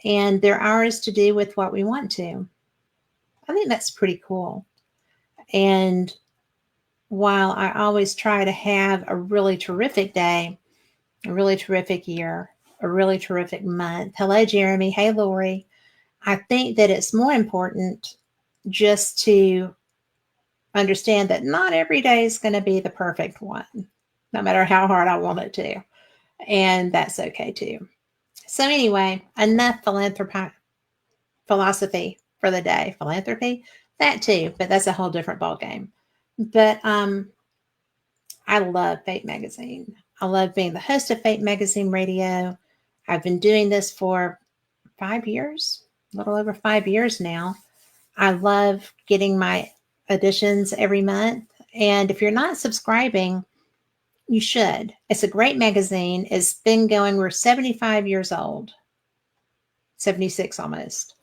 and they're ours to do with what we want to. I think that's pretty cool. And while I always try to have a really terrific day, a really terrific year, a really terrific month. Hello, Jeremy. Hey, Lori. I think that it's more important just to understand that not every day is going to be the perfect one, no matter how hard I want it to. And that's okay too. So, anyway, enough philosophy for the day. Philanthropy, that too, but that's a whole different ballgame. But I love Fate Magazine. I love being the host of Fate Magazine Radio. I've been doing this for 5 years, a little over 5 years now. I love getting my editions every month. And if you're not subscribing, you should. It's a great magazine. It's been going, we're 75 years old, 76 almost.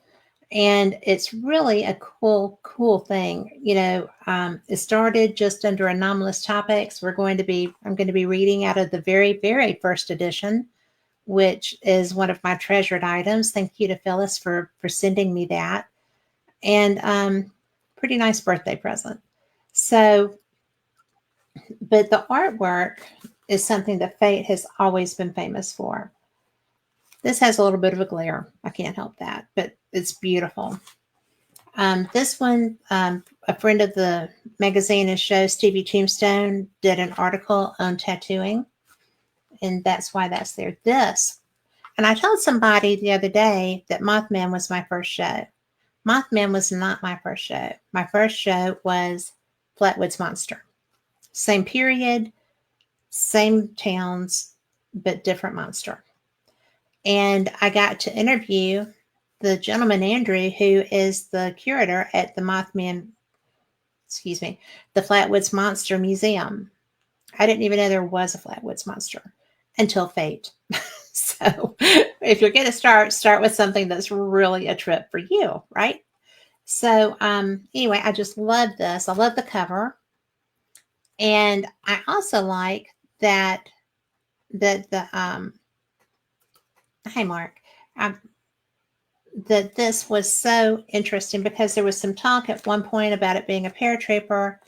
And it's really a cool thing. It started just under anomalous topics. I'm going to be reading out of the very, very first edition, which is one of my treasured items. Thank you to Phyllis for sending me that. And pretty nice birthday present. So, but the artwork is something that Fate has always been famous for. This has a little bit of a glare. I can't help that, but it's beautiful. This one, a friend of the magazine and show, Stevie Tombstone, did an article on tattooing, and that's why that's there. And I told somebody the other day that Mothman was my first show. Mothman was not my first show. My first show was Flatwoods Monster. Same period, same towns, but different monster. And I got to interview the gentleman, Andrew, who is the curator at the Flatwoods Monster Museum. I didn't even know there was a Flatwoods Monster until Fate. So if you're going to start with something that's really a trip for you, right? So anyway, I just love this. I love the cover. And I also like that hi, Mark. That this was so interesting because there was some talk at one point about it being a paratrooper.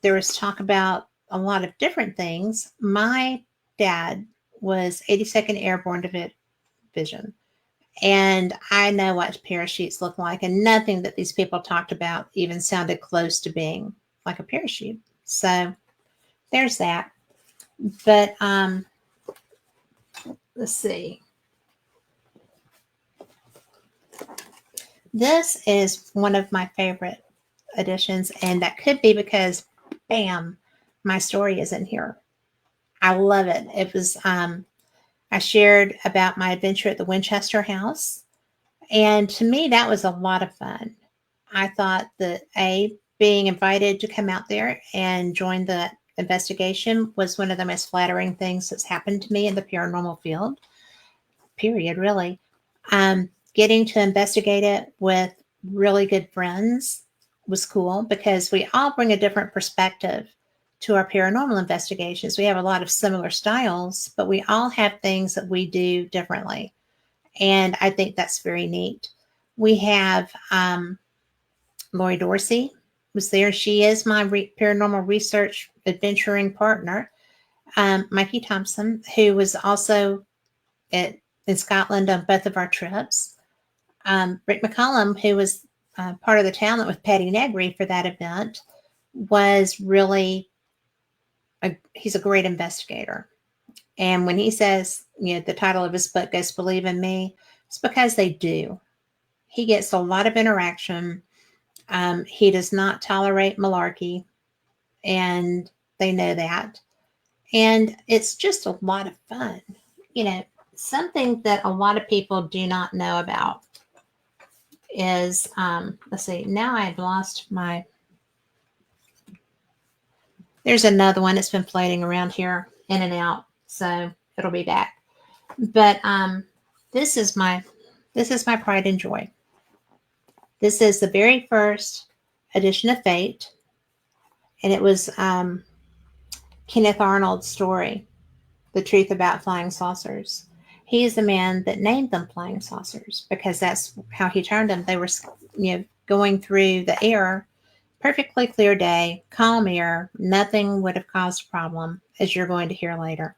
There was talk about a lot of different things. My dad was 82nd Airborne Division, and I know what parachutes look like, and nothing that these people talked about even sounded close to being like a parachute. So there's that. But let's see. This is one of my favorite editions, and that could be because, bam, my story is in here. I love it. It was, I shared about my adventure at the Winchester House, and to me, that was a lot of fun. I thought that being invited to come out there and join the investigation was one of the most flattering things that's happened to me in the paranormal field, period, really. Getting to investigate it with really good friends was cool because we all bring a different perspective to our paranormal investigations. We have a lot of similar styles, but we all have things that we do differently. And I think that's very neat. We have Lori Dorsey was there. She is my paranormal research adventuring partner. Mikey Thompson, who was also in Scotland on both of our trips. Rick McCollum, who was part of the talent with Patty Negri for that event, was really, he's a great investigator. And when he says, the title of his book is Believe in Me, it's because they do. He gets a lot of interaction. He does not tolerate malarkey, and they know that. And it's just a lot of fun. Something that a lot of people do not know about is, let's see, now I've lost there's another one that's been floating around here in and out, so it'll be back. But this is my pride and joy. This is the very first edition of Fate, and it was Kenneth Arnold's story, The Truth About Flying Saucers. He is the man that named them flying saucers because that's how he termed them. They were, going through the air, perfectly clear day, calm air, nothing would have caused a problem, as you're going to hear later.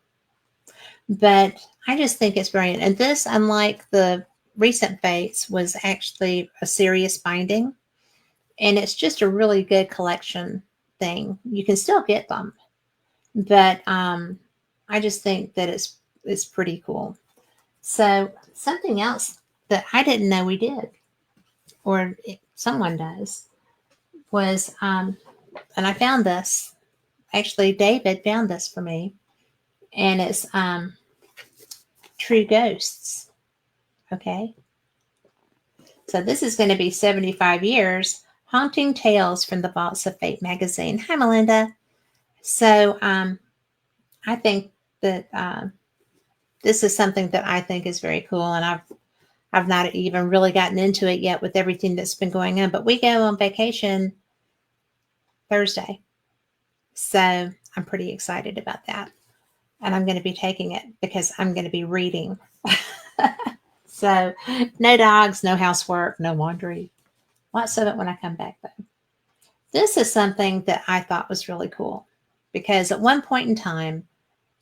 But I just think it's brilliant. And this, unlike the recent Fates, was actually a serious binding. And it's just a really good collection thing. You can still get them. But I just think that it's pretty cool. So something else that I didn't know we did, or someone does, was, and I found this. Actually, David found this for me, and it's True Ghosts. Okay, so this is going to be 75 years haunting tales from the vaults of Fate magazine. Hi, Melinda. So I think that this is something that I think is very cool, and I've not even really gotten into it yet with everything that's been going on. But we go on vacation Thursday, so I'm pretty excited about that, and I'm going to be taking it because I'm going to be reading. So no dogs, no housework, no laundry. Lots of it when I come back, though. This is something that I thought was really cool because at one point in time,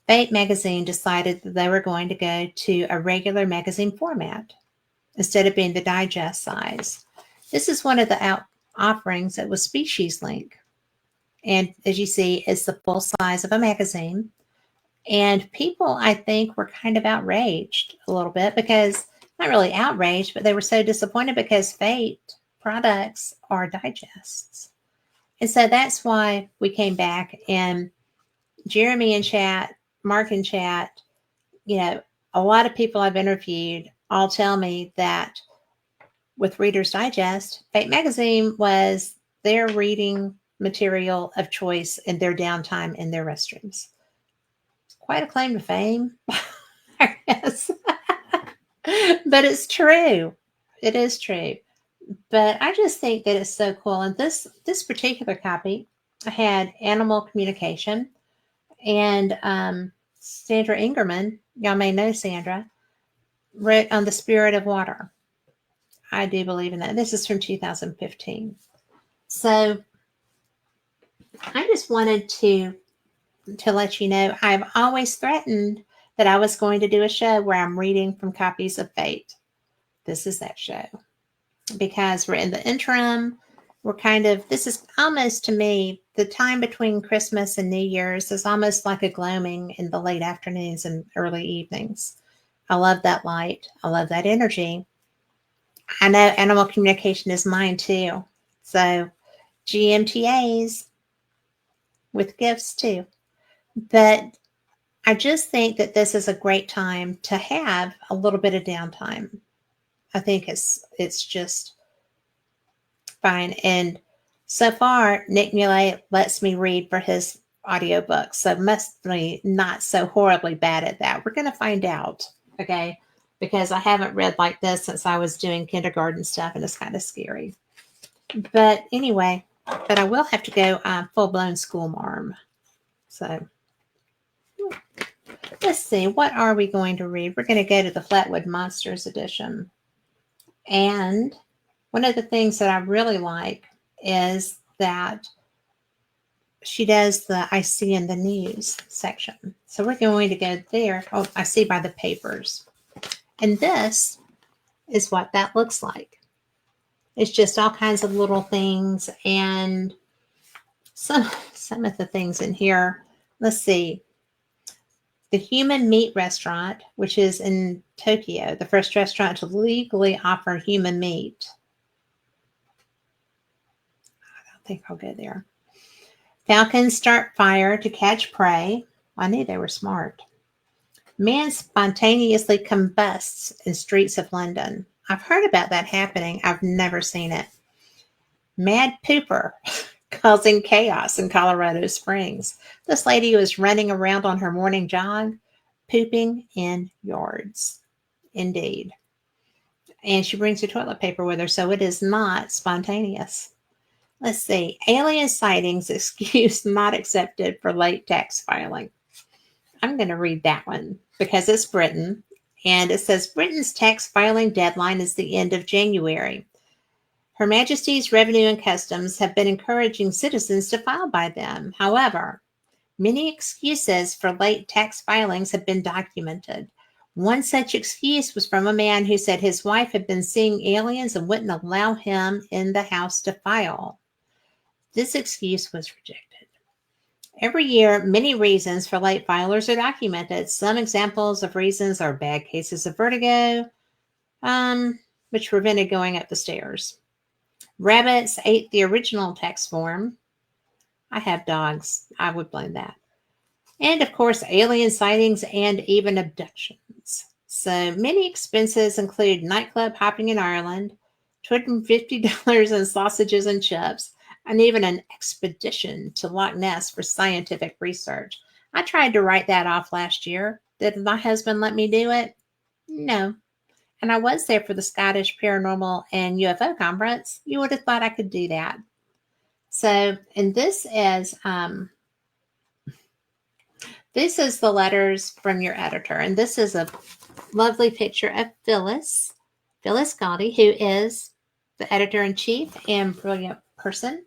Fate magazine decided that they were going to go to a regular magazine format instead of being the digest size. This is one of the offerings that was Species Link. And as you see, it's the full size of a magazine. And people, I think, were kind of outraged a little bit because, not really outraged, but they were so disappointed because Fate products are digests. And so that's why we came back, and Jeremy in chat, Mark in chat, a lot of people I've interviewed all tell me that with Reader's Digest, Fate magazine was their reading material of choice in their downtime in their restrooms. It's quite a claim to fame, I guess. But it's true. It is true. But I just think that it's so cool. And this particular copy had animal communication, and Sandra Ingerman, y'all may know Sandra, wrote on the spirit of water. I do believe in that. This is from 2015. So I just wanted to let you know, I've always threatened that I was going to do a show where I'm reading from copies of Fate. This is that show. Because we're in the interim, this is almost, to me, the time between Christmas and New Year's is almost like a gloaming in the late afternoons and early evenings. I love that light. I love that energy. I know animal communication is mine too. So GMTAs with gifts too. But I just think that this is a great time to have a little bit of downtime. I think it's just fine. And so far, Nick Muley lets me read for his audiobook. So must be not so horribly bad at that. We're going to find out. Okay. Because I haven't read like this since I was doing kindergarten stuff, and it's kind of scary. But anyway, but I will have to go full-blown school marm. So let's see. What are we going to read? We're going to go to the Flatwood Monsters edition. And one of the things that I really like is that she does the I See in the News section. So we're going to go there. Oh, I see by the papers. And this is what that looks like. It's just all kinds of little things, and some of the things in here. Let's see. The Human Meat Restaurant, which is in Tokyo, the first restaurant to legally offer human meat. I don't think I'll go there. Falcons start fire to catch prey. I knew they were smart. Man spontaneously combusts in streets of London. I've heard about that happening. I've never seen it. Mad pooper causing chaos in Colorado Springs. This lady was running around on her morning jog, pooping in yards. Indeed. And she brings her toilet paper with her, so it is not spontaneous. Let's see. Alien sightings excuse not accepted for late tax filing. I'm going to read that one because it's Britain, And it says Britain's tax filing deadline is the end of January. Her Majesty's Revenue and Customs have been encouraging citizens to file by them. However, many excuses for late tax filings have been documented. One such excuse was from a man who said his wife had been seeing aliens and wouldn't allow him in the house to file. This excuse was rejected. Every year, many reasons for late filers are documented. Some examples of reasons are bad cases of vertigo, which prevented going up the stairs. Rabbits ate the original tax form. I have dogs. I would blame that. And of course, alien sightings and even abductions. So many expenses include nightclub hopping in Ireland, $250 in sausages and chips, and even an expedition to Loch Ness for scientific research. I tried to write that off last year. Did my husband let me do it? No. And I was there for the Scottish Paranormal and UFO Conference. You would have thought I could do that. So, and this is the letters from your editor. And this is a lovely picture of Phyllis Gotti, who is the editor-in-chief and brilliant person.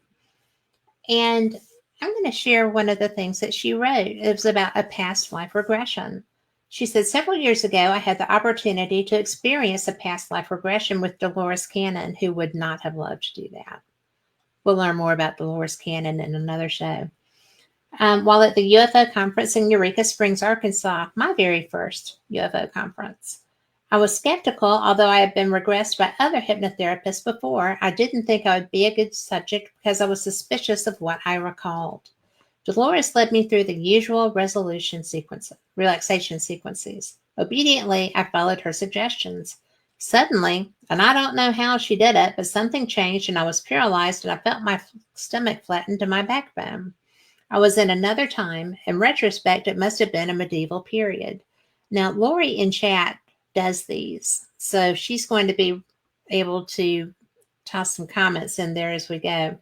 And I'm going to share one of the things that she wrote. It was about a past life regression. She said, several years ago, I had the opportunity to experience a past life regression with Dolores Cannon, who would not have loved to do that. We'll learn more about Dolores Cannon in another show. While at the UFO conference in Eureka Springs, Arkansas, my very first UFO conference, I was skeptical, although I had been regressed by other hypnotherapists before. I didn't think I would be a good subject because I was suspicious of what I recalled. Dolores led me through the usual relaxation sequences. Obediently, I followed her suggestions. Suddenly, and I don't know how she did it, but something changed and I was paralyzed and I felt my stomach flatten to my backbone. I was in another time. In retrospect, it must have been a medieval period. Now, Lori in chat does these, so she's going to be able to toss some comments in there as we go.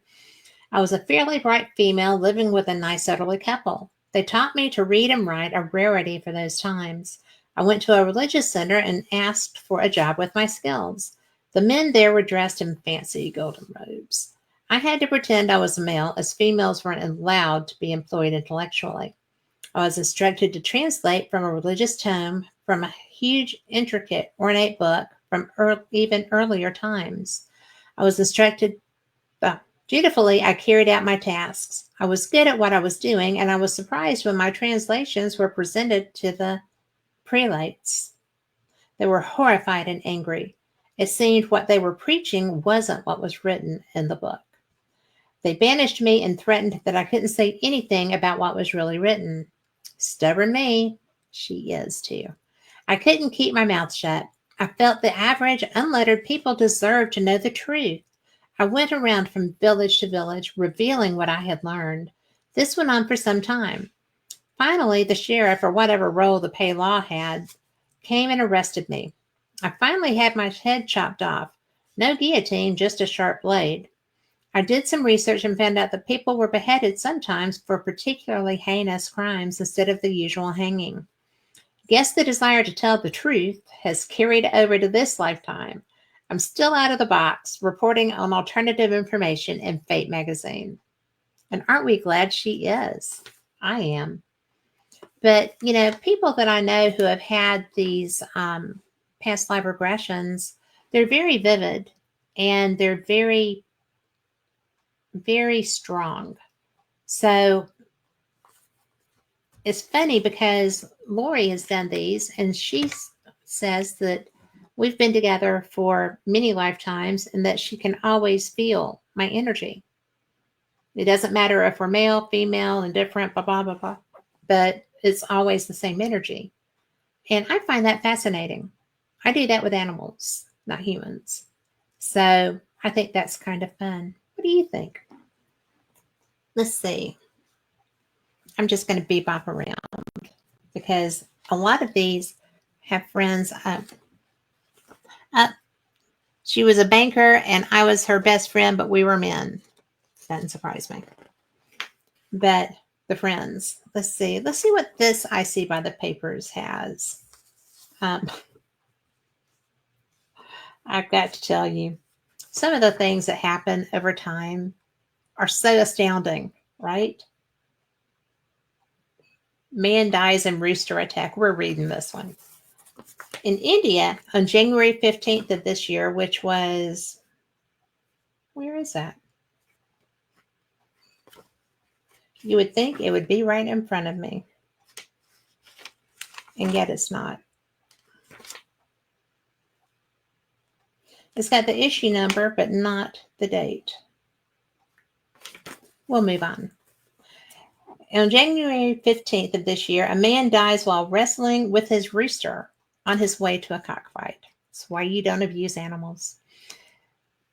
I was a fairly bright female living with a nice elderly couple. They taught me to read and write, a rarity for those times. I went to a religious center and asked for a job with my skills. The men there were dressed in fancy golden robes. I had to pretend I was a male, as females weren't allowed to be employed intellectually. I was instructed to translate from a religious tome from a huge, intricate, ornate book from even earlier times. I was instructed. Dutifully, I carried out my tasks. I was good at what I was doing, and I was surprised when my translations were presented to the prelates. They were horrified and angry. It seemed what they were preaching wasn't what was written in the book. They banished me and threatened that I couldn't say anything about what was really written. Stubborn me. She is too. I couldn't keep my mouth shut. I felt the average unlettered people deserved to know the truth. I went around from village to village, revealing what I had learned. This went on for some time. Finally, the sheriff, or whatever role the pay law had, came and arrested me. I finally had my head chopped off. No guillotine, just a sharp blade. I did some research and found out that people were beheaded sometimes for particularly heinous crimes instead of the usual hanging. Guess the desire to tell the truth has carried over to this lifetime. I'm still out of the box, reporting on alternative information in Fate magazine. And aren't we glad she is? I am. But, people that I know who have had these past life regressions, they're very vivid and they're very, very strong. So it's funny because Lori has done these and she says that we've been together for many lifetimes and that she can always feel my energy. It doesn't matter if we're male, female, indifferent, blah, blah, blah, blah, but it's always the same energy. And I find that fascinating. I do that with animals, not humans. So I think that's kind of fun. What do you think? Let's see. I'm just going to bebop around because a lot of these have friends. She was a banker and I was her best friend, but we were men. Doesn't surprise me. But the friends, let's see what this I See by the Papers has. I've got to tell you, some of the things that happen over time are so astounding, right? Man dies in rooster attack. We're reading this one. In India, on January 15th of this year, which was, where is that? You would think it would be right in front of me, and yet it's not. It's got the issue number, but not the date. We'll move on. On January 15th of this year, a man dies while wrestling with his rooster on his way to a cockfight. That's why you don't abuse animals.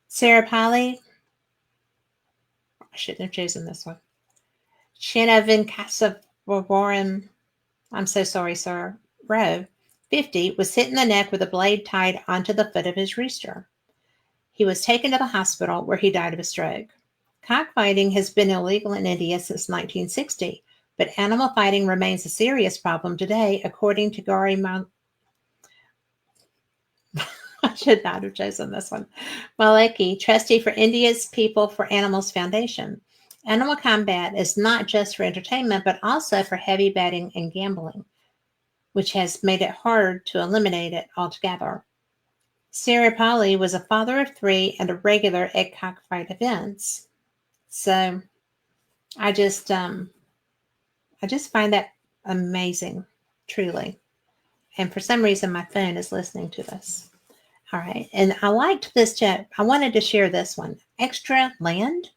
Sarapalli, I shouldn't have chosen this one. Chinavinkasavaram, I'm so sorry, sir, Rowe, 50, was hit in the neck with a blade tied onto the foot of his rooster. He was taken to the hospital where he died of a stroke. Cockfighting has been illegal in India since 1960, but animal fighting remains a serious problem today, according to Gauri I should not have chosen this one. Maleki, trustee for India's People for Animals Foundation. Animal combat is not just for entertainment, but also for heavy betting and gambling, which has made it hard to eliminate it altogether. Sarapalli was a father of 3 and a regular at cockfight events. So I just find that amazing, truly. And for some reason, my phone is listening to this. All right. And I liked this tip. I wanted to share this one. Extra land.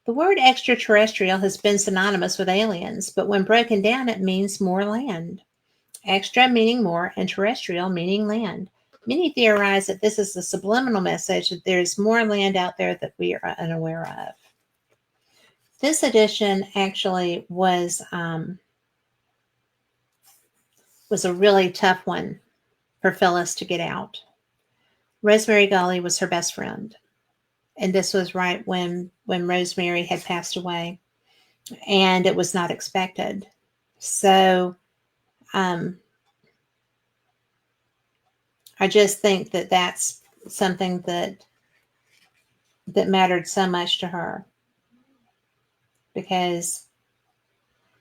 The word extraterrestrial has been synonymous with aliens, but when broken down, it means more land. Extra meaning more and terrestrial meaning land. Many theorize that this is a subliminal message that there's more land out there that we are unaware of. This edition actually was a really tough one for Phyllis to get out. Rosemary Gully was her best friend. And this was right when Rosemary had passed away. And it was not expected. So I just think that that's something that mattered so much to her. Because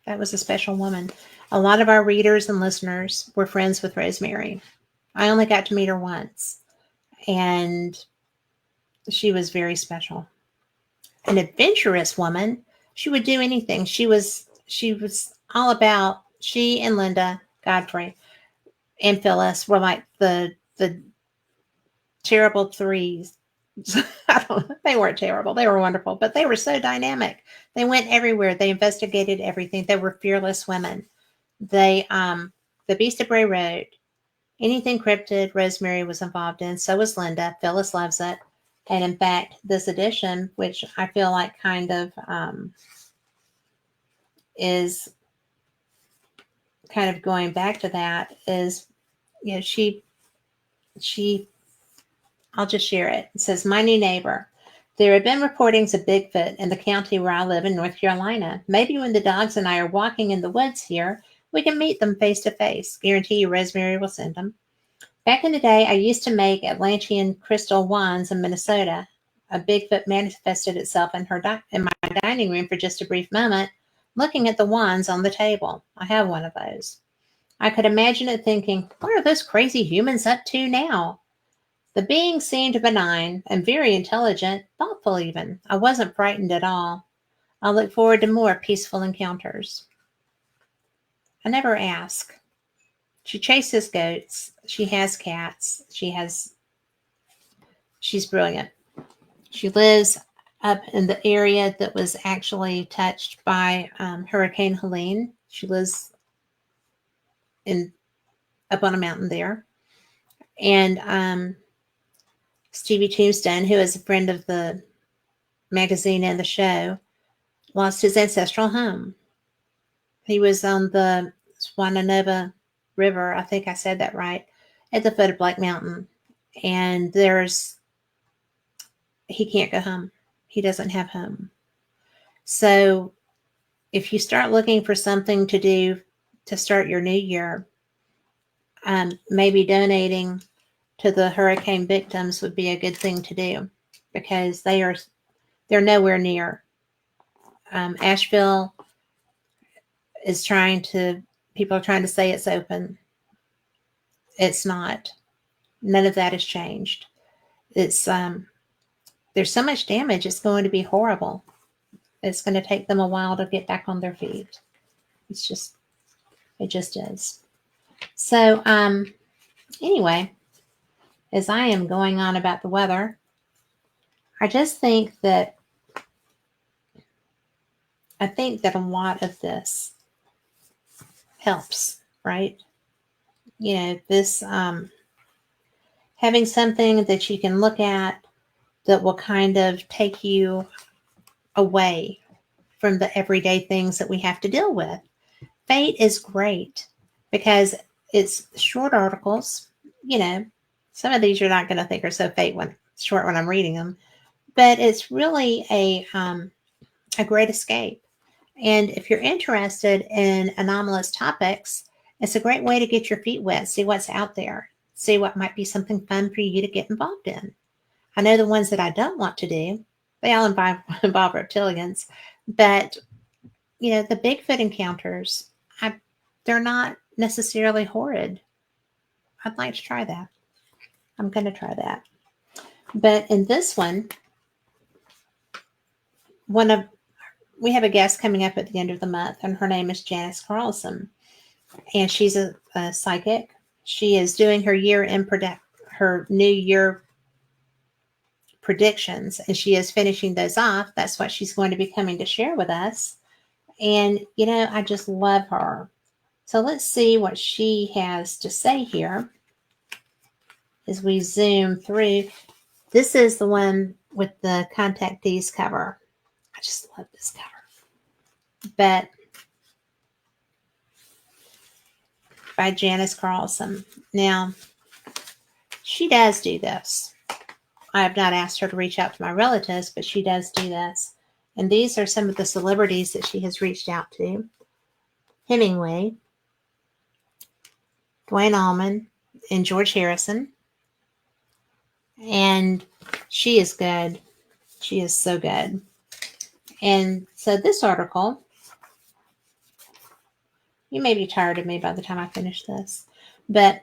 that was a special woman. A lot of our readers and listeners were friends with Rosemary. I only got to meet her once. And she was very special. An adventurous woman. She would do anything. She was all about, she and Linda Godfrey and Phyllis were like the terrible threes. They weren't terrible. They were wonderful, but they were so dynamic. They went everywhere. They investigated everything. They were fearless women. They, the Beast of Bray Road, anything cryptid, Rosemary was involved in. So was Linda. Phyllis loves it. And in fact, this edition, which I feel like kind of is kind of going back to that, is, you know, she I'll just share it. It says, my new neighbor. There have been reportings of Bigfoot in the county where I live in North Carolina. Maybe when the dogs and I are walking in the woods here, we can meet them face to face. Guarantee you Rosemary will send them. Back in the day, I used to make Atlantean crystal wands in Minnesota. A Bigfoot manifested itself in my dining room for just a brief moment, looking at the wands on the table. I have one of those. I could imagine it thinking, what are those crazy humans up to now? The being seemed benign and very intelligent, thoughtful even. I wasn't frightened at all. I look forward to more peaceful encounters. I never ask. She chases goats. She has cats. She's brilliant. She lives up in the area that was actually touched by Hurricane Helene. She lives up on a mountain there. And Stevie Tombstone, who is a friend of the magazine and the show, lost his ancestral home. He was on the Swananoa River, I think I said that right, at the foot of Black Mountain. And he can't go home. He doesn't have home. So if you start looking for something to do to start your new year, maybe donating to the hurricane victims would be a good thing to do, because they're nowhere near. Asheville is people are trying to say it's open. It's not. None of that has changed. It's there's so much damage. It's going to be horrible. It's going to take them a while to get back on their feet. It just is. So anyway, as I am going on about the weather, I just think that a lot of this helps, right? You know, this having something that you can look at that will kind of take you away from the everyday things that we have to deal with. Fate is great because it's short articles. You know, some of these you're not going to think are so short when I'm reading them, but it's really a great escape. And if you're interested in anomalous topics, it's a great way to get your feet wet, see what's out there, see what might be something fun for you to get involved in. I know the ones that I don't want to do, they all involve reptilians, but you know, the Bigfoot encounters, they're not necessarily horrid. I'd like to try that. I'm going to try that. But in this one, we have a guest coming up at the end of the month, and her name is Janice Carlson, and she's a psychic. She is doing her her New Year predictions, and she is finishing those off. That's what she's going to be coming to share with us. And, you know, I just love her. So let's see what she has to say here as we zoom through. This is the one with the contactees cover. I just love this cover. But by Janice Carlson. Now, she does do this. I have not asked her to reach out to my relatives, but she does do this. And these are some of the celebrities that she has reached out to. Hemingway, Duane Allman, and George Harrison. And she is good. She is so good. And so this article, you may be tired of me by the time I finish this, but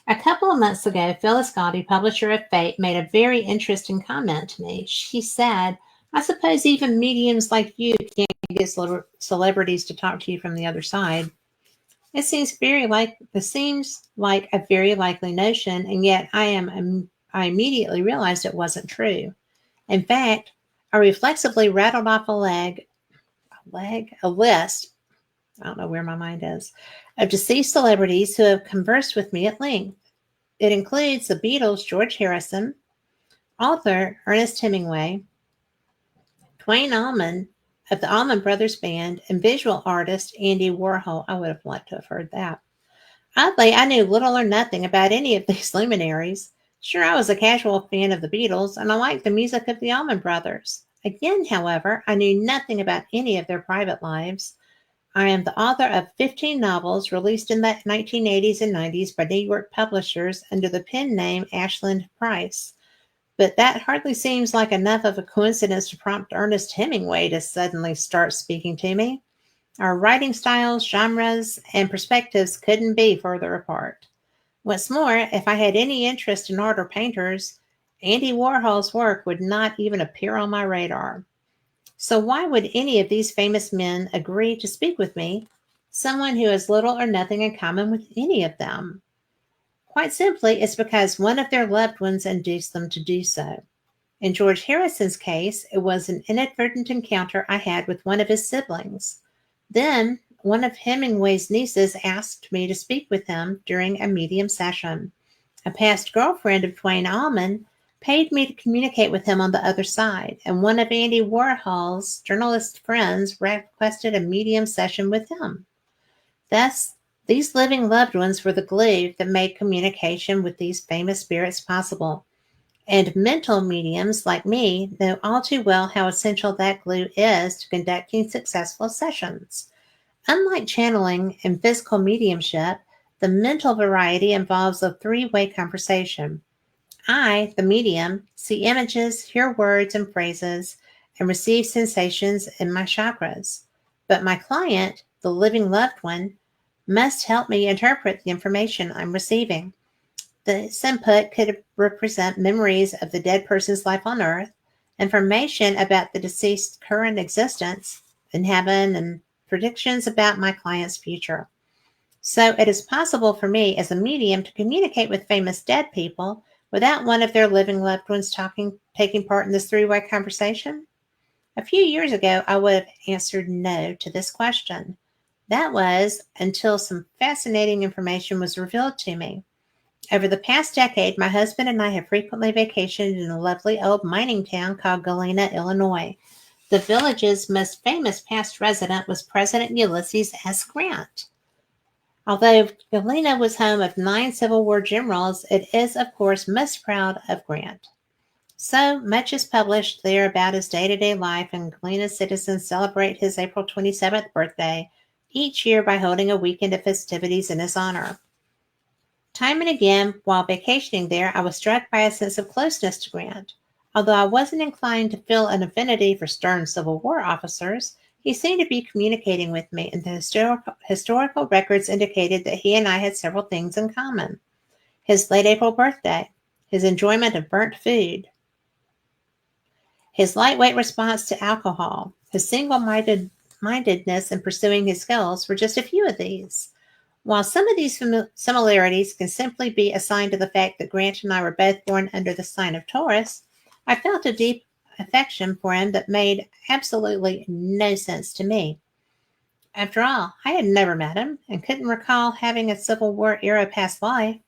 a couple of months ago, Phyllis Gotti, publisher of Fate, made a very interesting comment to me. She said, I suppose even mediums like you can't get celebrities to talk to you from the other side. It seems like a very likely notion, and yet I immediately realized it wasn't true. In fact, I reflexively rattled off a list, I don't know where my mind is, of deceased celebrities who have conversed with me at length. It includes the Beatles' George Harrison, author Ernest Hemingway, Duane Allman of the Allman Brothers Band, and visual artist Andy Warhol. I would have liked to have heard that. Oddly, I knew little or nothing about any of these luminaries. Sure, I was a casual fan of the Beatles, and I liked the music of the Allman Brothers. Again, however, I knew nothing about any of their private lives. I am the author of 15 novels released in the 1980s and 90s by New York publishers under the pen name Ashland Price. But that hardly seems like enough of a coincidence to prompt Ernest Hemingway to suddenly start speaking to me. Our writing styles, genres, and perspectives couldn't be further apart. What's more, if I had any interest in art or painters, Andy Warhol's work would not even appear on my radar. So why would any of these famous men agree to speak with me, someone who has little or nothing in common with any of them? Quite simply, it's because one of their loved ones induced them to do so. In George Harrison's case, it was an inadvertent encounter I had with one of his siblings. Then, one of Hemingway's nieces asked me to speak with him during a medium session. A past girlfriend of Duane Allman paid me to communicate with him on the other side, and one of Andy Warhol's journalist friends requested a medium session with him. Thus, these living loved ones were the glue that made communication with these famous spirits possible. And mental mediums like me know all too well how essential that glue is to conducting successful sessions. Unlike channeling and physical mediumship, the mental variety involves a three-way conversation. I, the medium, see images, hear words and phrases, and receive sensations in my chakras. But my client, the living loved one, must help me interpret the information I'm receiving. This input could represent memories of the dead person's life on Earth, information about the deceased's current existence in heaven, and predictions about my client's future. So it is possible for me as a medium to communicate with famous dead people without one of their living loved ones taking part in this three-way conversation? A few years ago, I would have answered no to this question. That was until some fascinating information was revealed to me. Over the past decade, my husband and I have frequently vacationed in a lovely old mining town called Galena, Illinois. The village's most famous past resident was President Ulysses S. Grant. Although Galena was home of 9 Civil War generals, it is, of course, most proud of Grant. So much is published there about his day-to-day life, and Galena citizens celebrate his April 27th birthday each year by holding a weekend of festivities in his honor. Time and again, while vacationing there, I was struck by a sense of closeness to Grant. Although I wasn't inclined to feel an affinity for stern Civil War officers, he seemed to be communicating with me, and the historical records indicated that he and I had several things in common. His late April birthday, his enjoyment of burnt food, his lightweight response to alcohol, his single-mindedness in pursuing his goals were just a few of these. While some of these similarities can simply be assigned to the fact that Grant and I were both born under the sign of Taurus, I felt a deep affection for him that made absolutely no sense to me. After all, I had never met him and couldn't recall having a Civil War era past life.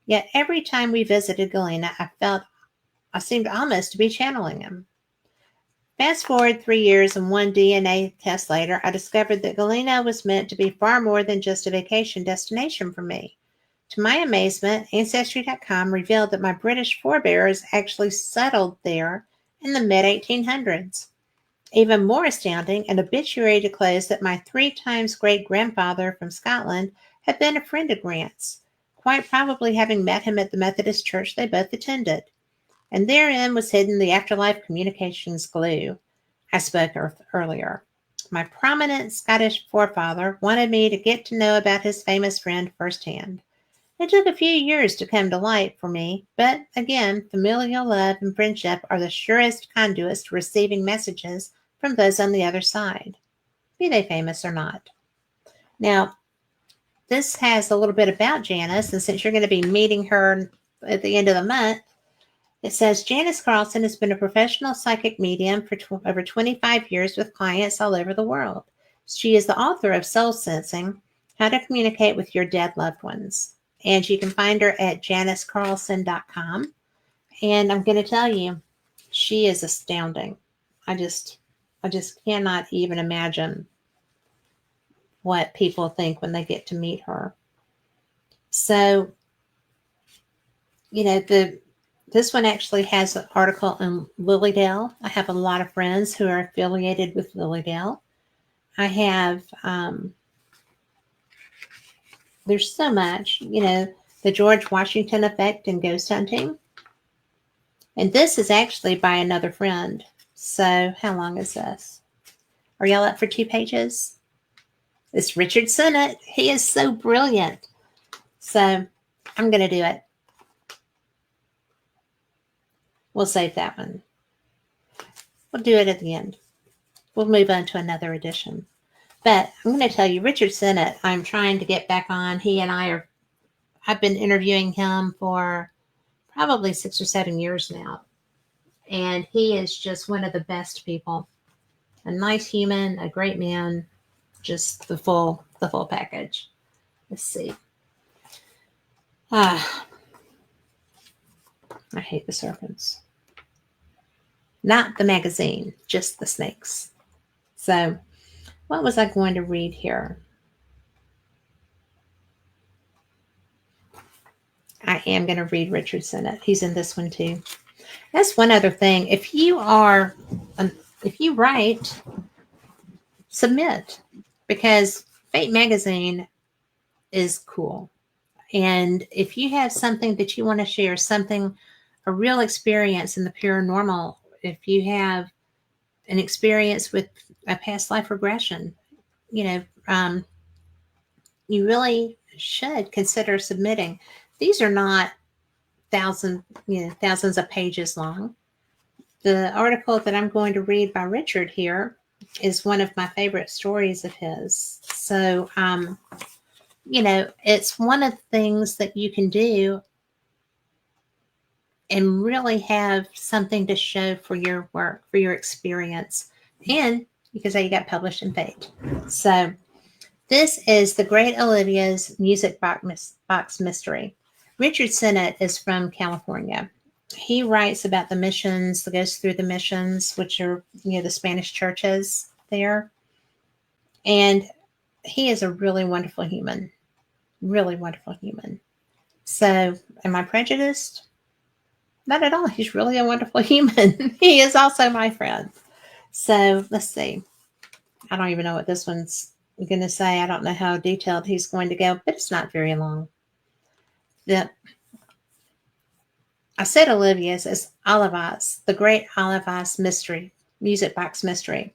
Yet every time we visited Galena, I seemed almost to be channeling him. Fast forward 3 years and one DNA test later, I discovered that Galena was meant to be far more than just a vacation destination for me. To my amazement, Ancestry.com revealed that my British forebears actually settled there in the mid-1800s. Even more astounding, an obituary declares that my 3 times great-grandfather from Scotland had been a friend of Grant's, quite probably having met him at the Methodist church they both attended. And therein was hidden the afterlife communications glue I spoke earlier. My prominent Scottish forefather wanted me to get to know about his famous friend firsthand. It took a few years to come to light for me, but again, familial love and friendship are the surest conduits to receiving messages from those on the other side, be they famous or not. Now, this has a little bit about Janice, and since you're going to be meeting her at the end of the month, it says Janice Carlson has been a professional psychic medium for over 25 years with clients all over the world. She is the author of Soul Sensing, How to Communicate with Your Dead Loved Ones. And you can find her at janicecarlson.com. And I'm going to tell you, she is astounding. I just cannot even imagine what people think when they get to meet her. So, this one actually has an article in Lilydale. I have a lot of friends who are affiliated with Lilydale. I have, there's so much, the George Washington effect and ghost hunting. And this is actually by another friend. So how long is this? Are y'all up for 2 pages? It's Richard Sennett. He is so brilliant. So I'm going to do it. We'll save that one. We'll do it at the end. We'll move on to another edition. But I'm going to tell you, Richard Sennett, I'm trying to get back on. I've been interviewing him for probably 6 or 7 years now. And he is just one of the best people. A nice human, a great man, just the full package. Let's see. I hate the serpents. Not the magazine, just the snakes. So, what was I going to read here? I am going to read Richard Sennett. He's in this one too. That's one other thing. If you write, submit, because Fate Magazine is cool. And if you have something that you want to share, something a real experience in the paranormal, if you have an experience with a past life regression, you know, you really should consider submitting. These are not thousands of pages long. The article that I'm going to read by Richard here is one of my favorite stories of his. So, it's one of the things that you can do and really have something to show for your work, for your experience. And you can say you got published in Fate. So this is The Great Olivia's Music Box Mystery. Richard Sennett is from California. He writes about the missions, goes through the missions, which are, the Spanish churches there. And he is a really wonderful human. Really wonderful human. So, am I prejudiced? Not at all. He's really a wonderful human. He is also my friend. So, let's see. I don't even know what this one's going to say. I don't know how detailed he's going to go, but it's not very long. I said Olivia's is Olivas, the Great Olivas Mystery, Music Box Mystery.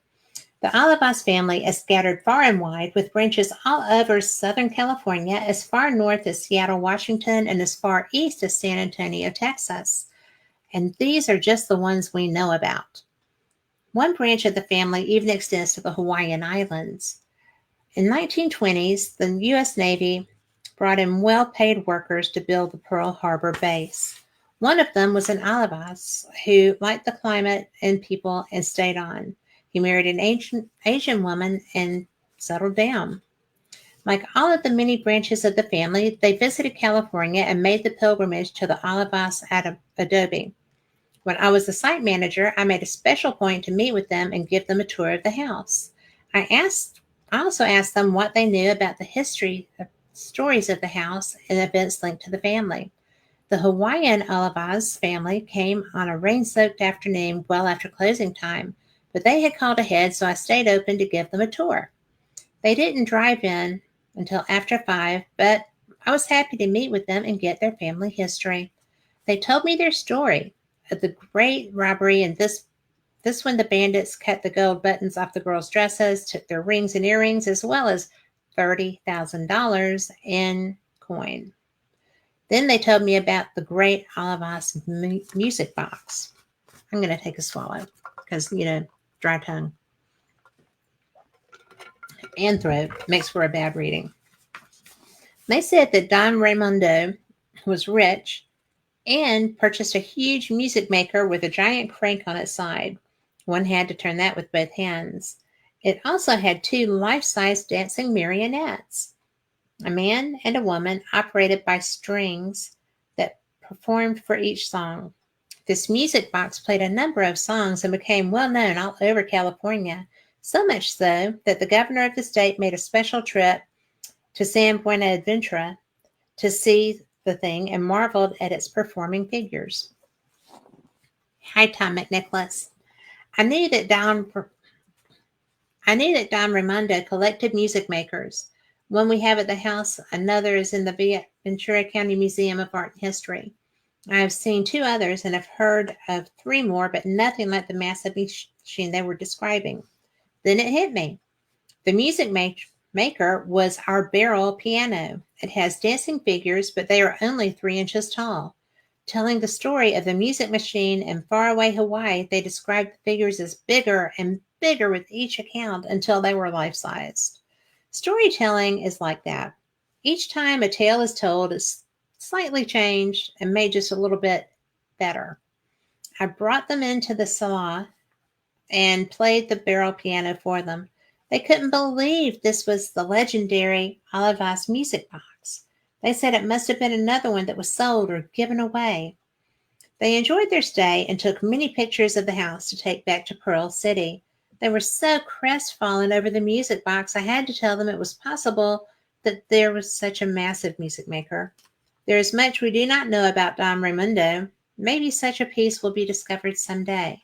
The Olivas family is scattered far and wide with branches all over Southern California, as far north as Seattle, Washington, and as far east as San Antonio, Texas. And these are just the ones we know about. One branch of the family even extends to the Hawaiian Islands. In the 1920s, the U.S. Navy brought in well-paid workers to build the Pearl Harbor base. One of them was an Olivas who liked the climate and people and stayed on. He married an Asian woman and settled down. Like all of the many branches of the family, they visited California and made the pilgrimage to the Olivas at Adobe. When I was the site manager, I made a special point to meet with them and give them a tour of the house. I also asked them what they knew about the history, stories of the house, and events linked to the family. The Hawaiian Olivas family came on a rain-soaked afternoon well after closing time, but they had called ahead, so I stayed open to give them a tour. They didn't drive in until after 5, but I was happy to meet with them and get their family history. They told me their story of the great robbery, and this when the bandits cut the gold buttons off the girls' dresses, took their rings and earrings, as well as $30,000 in coin. Then they told me about the Great Olivas Music Box. I'm going to take a swallow because, dry tongue and throat makes for a bad reading. They said that Don Raimundo was rich and purchased a huge music maker with a giant crank on its side. One had to turn that with both hands. It also had 2 life-size dancing marionettes, a man and a woman operated by strings that performed for each song. This music box played a number of songs and became well known all over California, so much so that the governor of the state made a special trip to San Buenaventura to see the thing and marveled at its performing figures. Hi, Tom McNicholas. I knew that Don Raimundo collected music makers. One we have at the house, another is in the Ventura County Museum of Art and History. I have seen 2 others and have heard of 3 more, but nothing like the massive machine they were describing. Then it hit me. The music maker was our barrel piano. It has dancing figures, but they are only 3 inches tall. Telling the story of the music machine in faraway Hawaii, they described the figures as bigger and bigger with each account until they were life-sized. Storytelling is like that. Each time a tale is told, it's slightly changed and made just a little bit better. I brought them into the sala and played the barrel piano for them. They couldn't believe this was the legendary Olivas music box. They said it must have been another one that was sold or given away. They enjoyed their stay and took many pictures of the house to take back to Pearl City. They were so crestfallen over the music box, I had to tell them it was possible that there was such a massive music maker. There is much we do not know about Don Raimundo. Maybe such a piece will be discovered someday.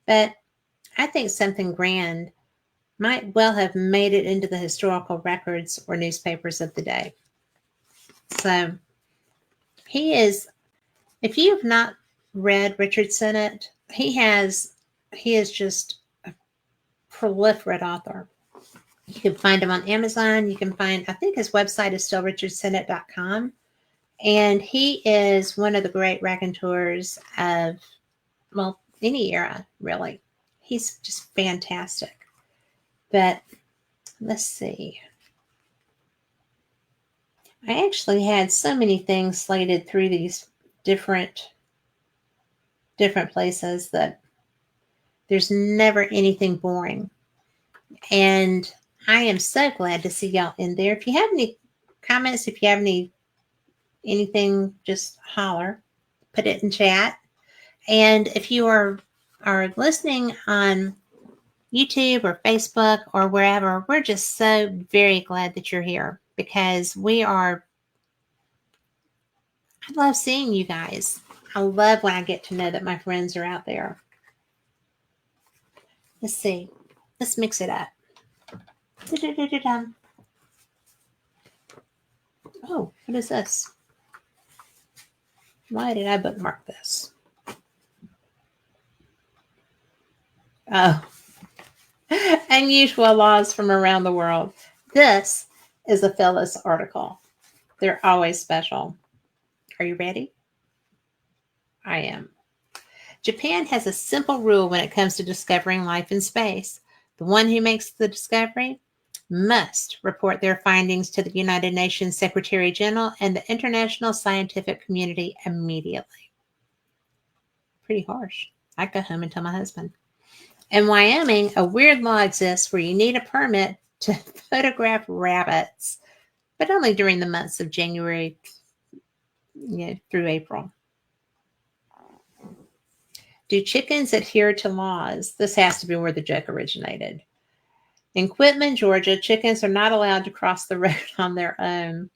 But I think something grand might well have made it into the historical records or newspapers of the day. So he is, if you have not read Richard Sennett, he is just a prolific author. You can find him on Amazon. You can find, I think his website is still richardsennett.com. And he is one of the great raconteurs of, well, any era, really. He's just fantastic. But let's see. I actually had so many things slated through these different places that there's never anything boring. And I am so glad to see y'all in there. If you have any comments, if you have anything, just holler, put it in chat. And if you are listening on YouTube or Facebook or wherever, we're just so very glad that you're here, because I love seeing you guys. I love when I get to know that my friends are out there. Let's see. Let's mix it up. Oh, what is this? Why did I bookmark this? Oh, unusual laws from around the world. This is a Phyllis article. They're always special. Are you ready? I am. Japan has a simple rule when it comes to discovering life in space. The one who makes the discovery must report their findings to the United Nations Secretary General and the international scientific community immediately. Pretty harsh. I go home and tell my husband. In Wyoming, a weird law exists where you need a permit to photograph rabbits, but only during the months of January through April. Do chickens adhere to laws? This has to be where the joke originated. In Quitman, Georgia, chickens are not allowed to cross the road on their own.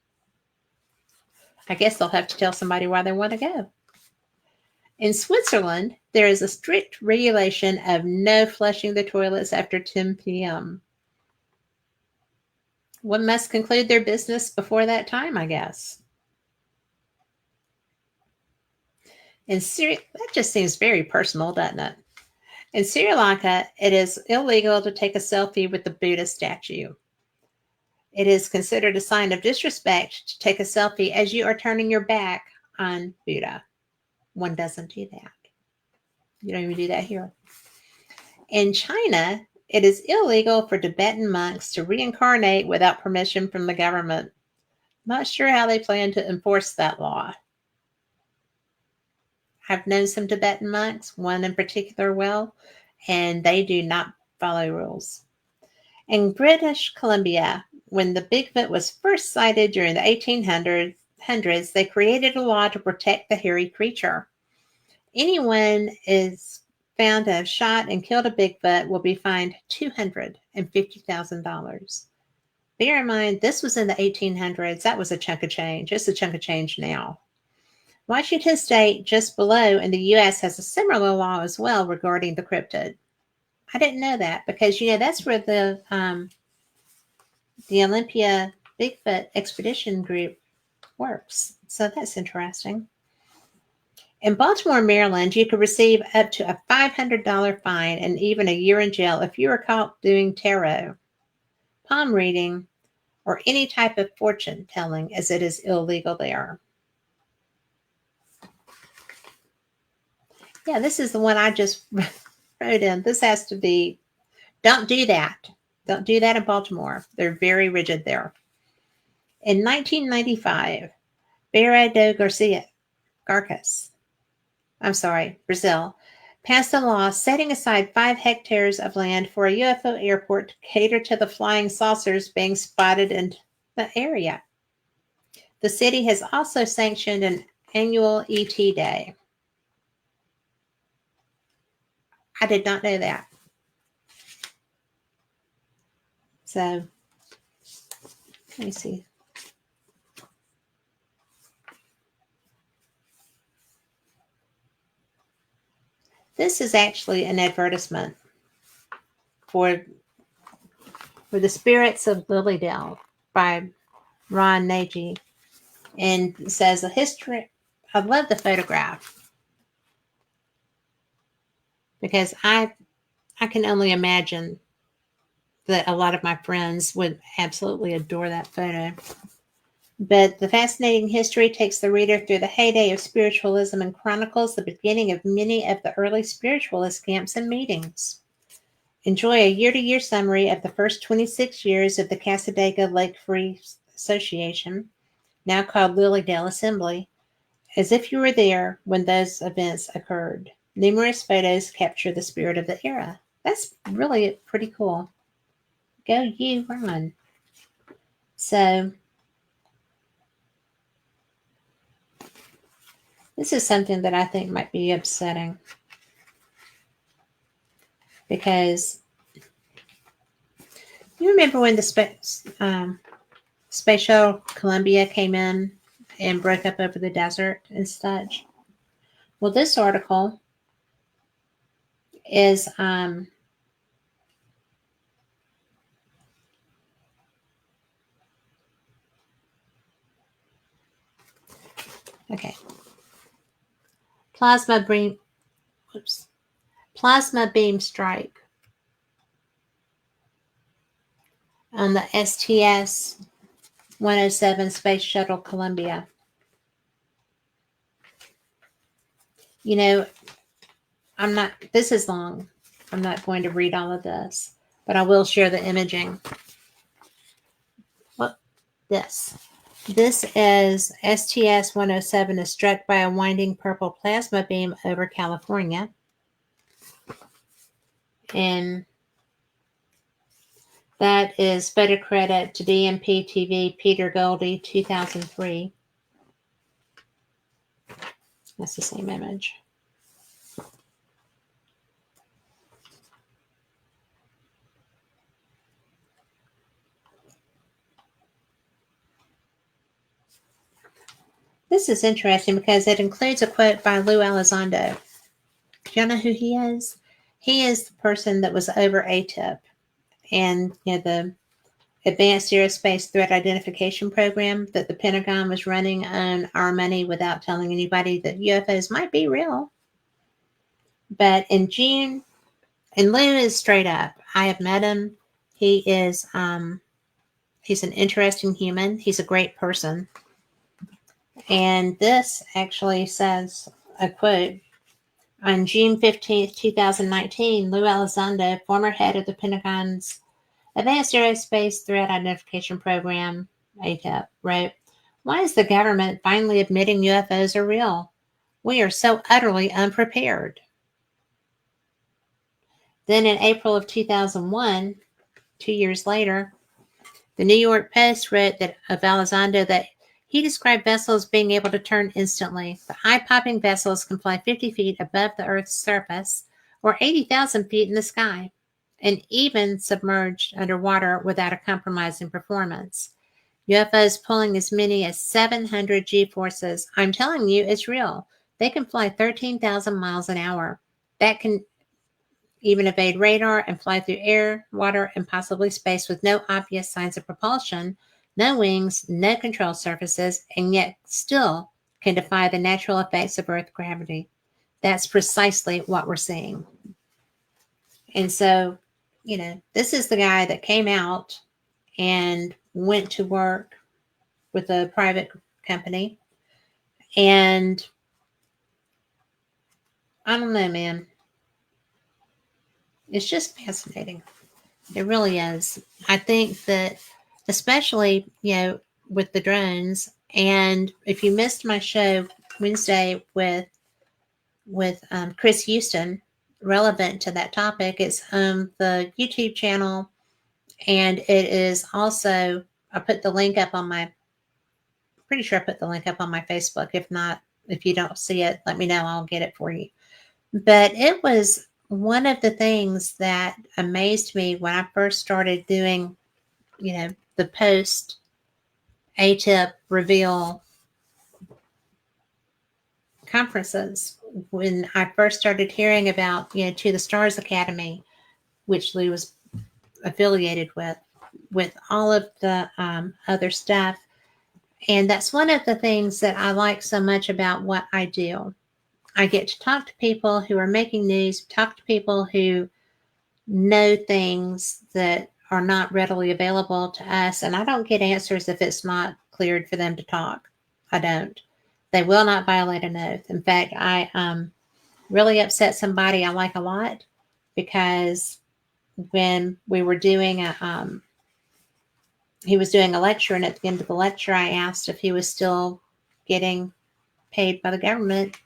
I guess they'll have to tell somebody why they want to go. In Switzerland, there is a strict regulation of no flushing the toilets after 10 p.m. One must conclude their business before that time, I guess. In Syria, that just seems very personal, doesn't it? In Sri Lanka, it is illegal to take a selfie with the Buddha statue. It is considered a sign of disrespect to take a selfie as you are turning your back on Buddha. One doesn't do that. You don't even do that here. In China, it is illegal for Tibetan monks to reincarnate without permission from the government. Not sure how they plan to enforce that law. I've known some Tibetan monks, one in particular well, and they do not follow rules. In British Columbia, when the Bigfoot was first sighted during the 1800s, they created a law to protect the hairy creature. Anyone is found to have shot and killed a Bigfoot will be fined $250,000. Bear in mind, this was in the 1800s. That was a chunk of change. It's a chunk of change now. Washington State, just below in the U.S., has a similar law as well regarding the cryptid. I didn't know that because, that's where the Olympia Bigfoot Expedition Group works. So that's interesting. In Baltimore, Maryland, you could receive up to a $500 fine and even a year in jail if you were caught doing tarot, palm reading, or any type of fortune telling, as it is illegal there. Yeah, this is the one I just wrote in. This has to be, don't do that. Don't do that in Baltimore. They're very rigid there. In 1995, Beira do Brazil, passed a law setting aside 5 hectares of land for a UFO airport to cater to the flying saucers being spotted in the area. The city has also sanctioned an annual ET Day. I did not know that. So, let me see. This is actually an advertisement for the Spirits of Lilydale by Ron Nagy, and it says a history. I love the photograph. because I can only imagine that a lot of my friends would absolutely adore that photo. But the fascinating history takes the reader through the heyday of spiritualism and chronicles the beginning of many of the early spiritualist camps and meetings. Enjoy a year-to-year summary of the first 26 years of the Cassadaga Lake Free Association, now called Lilydale Assembly, as if you were there when those events occurred. Numerous photos capture the spirit of the era. That's really pretty cool. Go you run. So this is something that I think might be upsetting because you remember when the Space Shuttle Columbia came in and broke up over the desert and such? Well, this article is okay. Plasma beam strike on the STS-107 Space Shuttle Columbia. You know, this is long. I'm not going to read all of this, but I will share the imaging. What? This is STS-107 is struck by a winding purple plasma beam over California. And that is photo credit to DMP TV, Peter Goldie, 2003. That's the same image. This is interesting because it includes a quote by Lou Elizondo. Do you know who he is? He is the person that was over ATIP and the Advanced Aerospace Threat Identification Program that the Pentagon was running on our money without telling anybody that UFOs might be real. But in June, and Lou is straight up. I have met him. He is he's an interesting human. He's a great person. And this actually says a quote. On June 15th, 2019, Lou Elizondo, former head of the Pentagon's Advanced Aerospace Threat Identification Program, ATIP, wrote, "Why is the government finally admitting UFOs are real? We are so utterly unprepared." Then in April of 2001, 2 years later, the New York Post wrote that of Elizondo that he described vessels being able to turn instantly. The eye-popping vessels can fly 50 feet above the Earth's surface or 80,000 feet in the sky, and even submerged underwater without a compromising performance. UFOs pulling as many as 700 G-forces. I'm telling you, it's real. They can fly 13,000 miles an hour. That can even evade radar and fly through air, water, and possibly space with no obvious signs of propulsion, no wings, no control surfaces, and yet still can defy the natural effects of Earth gravity. That's precisely what we're seeing. And so, this is the guy that came out and went to work with a private company. And I don't know, man. It's just fascinating. It really is. I think that especially, with the drones, and if you missed my show Wednesday with Chris Houston, relevant to that topic, it's the YouTube channel, and it is also, I put the link up on my, pretty sure I put the link up on my Facebook. If not, if you don't see it, let me know. I'll get it for you. But it was one of the things that amazed me when I first started doing, the post ATIP reveal conferences. When I first started hearing about, To the Stars Academy, which Lou was affiliated with all of the other stuff. And that's one of the things that I like so much about what I do. I get to talk to people who are making news, talk to people who know things that are not readily available to us. And I don't get answers if it's not cleared for them to talk. I don't. They will not violate an oath. In fact, I really upset somebody I like a lot because when we were doing he was doing a lecture, and at the end of the lecture, I asked if he was still getting paid by the government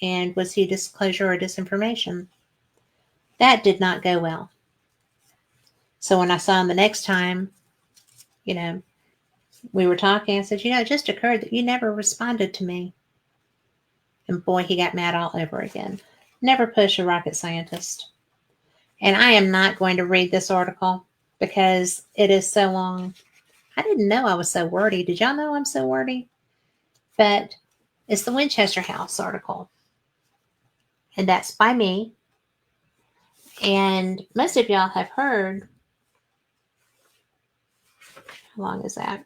and was he disclosure or disinformation. That did not go well. So when I saw him the next time, you know, we were talking, I said, it just occurred that you never responded to me. And boy, he got mad all over again. Never push a rocket scientist. And I am not going to read this article because it is so long. I didn't know I was so wordy. Did y'all know I'm so wordy? But it's the Winchester House article. And that's by me. And most of y'all have heard. How long is that?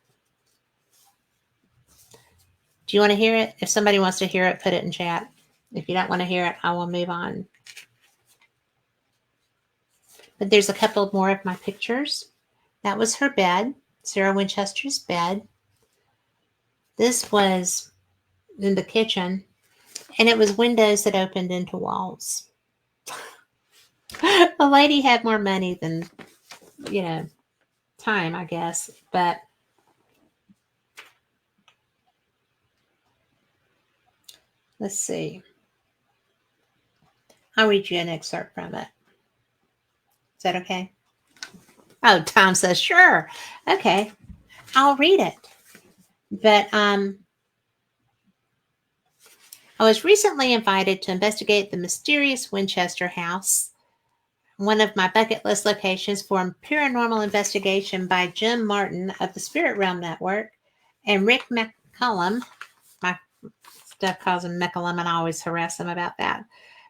Do you want to hear it? If somebody wants to hear it, put it in chat. If you don't want to hear it, I will move on. But there's a couple more of my pictures. That was her bed, Sarah Winchester's bed. This was in the kitchen, and it was windows that opened into walls. The lady had more money than, time, I guess. But let's see. I'll read you an excerpt from it. Is that okay? Oh, Tom says, sure. Okay, I'll read it. But I was recently invited to investigate the mysterious Winchester House, one of my bucket list locations for a paranormal investigation by Jim Martin of the Spirit Realm Network and Rick McCullum. My stuff calls him McCullum, and I always harass him about that.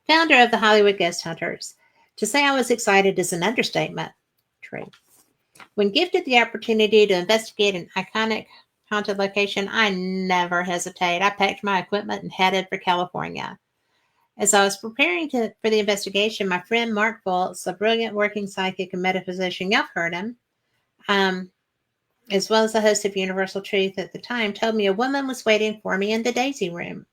Founder of the Hollywood Ghost Hunters. To say I was excited is an understatement. True. When gifted the opportunity to investigate an iconic haunted location, I never hesitate. I packed my equipment and headed for California. As I was preparing for the investigation, my friend Mark Volz, a brilliant working psychic and metaphysician, y'all heard him, as well as the host of Universal Truth at the time, told me a woman was waiting for me in the Daisy Room.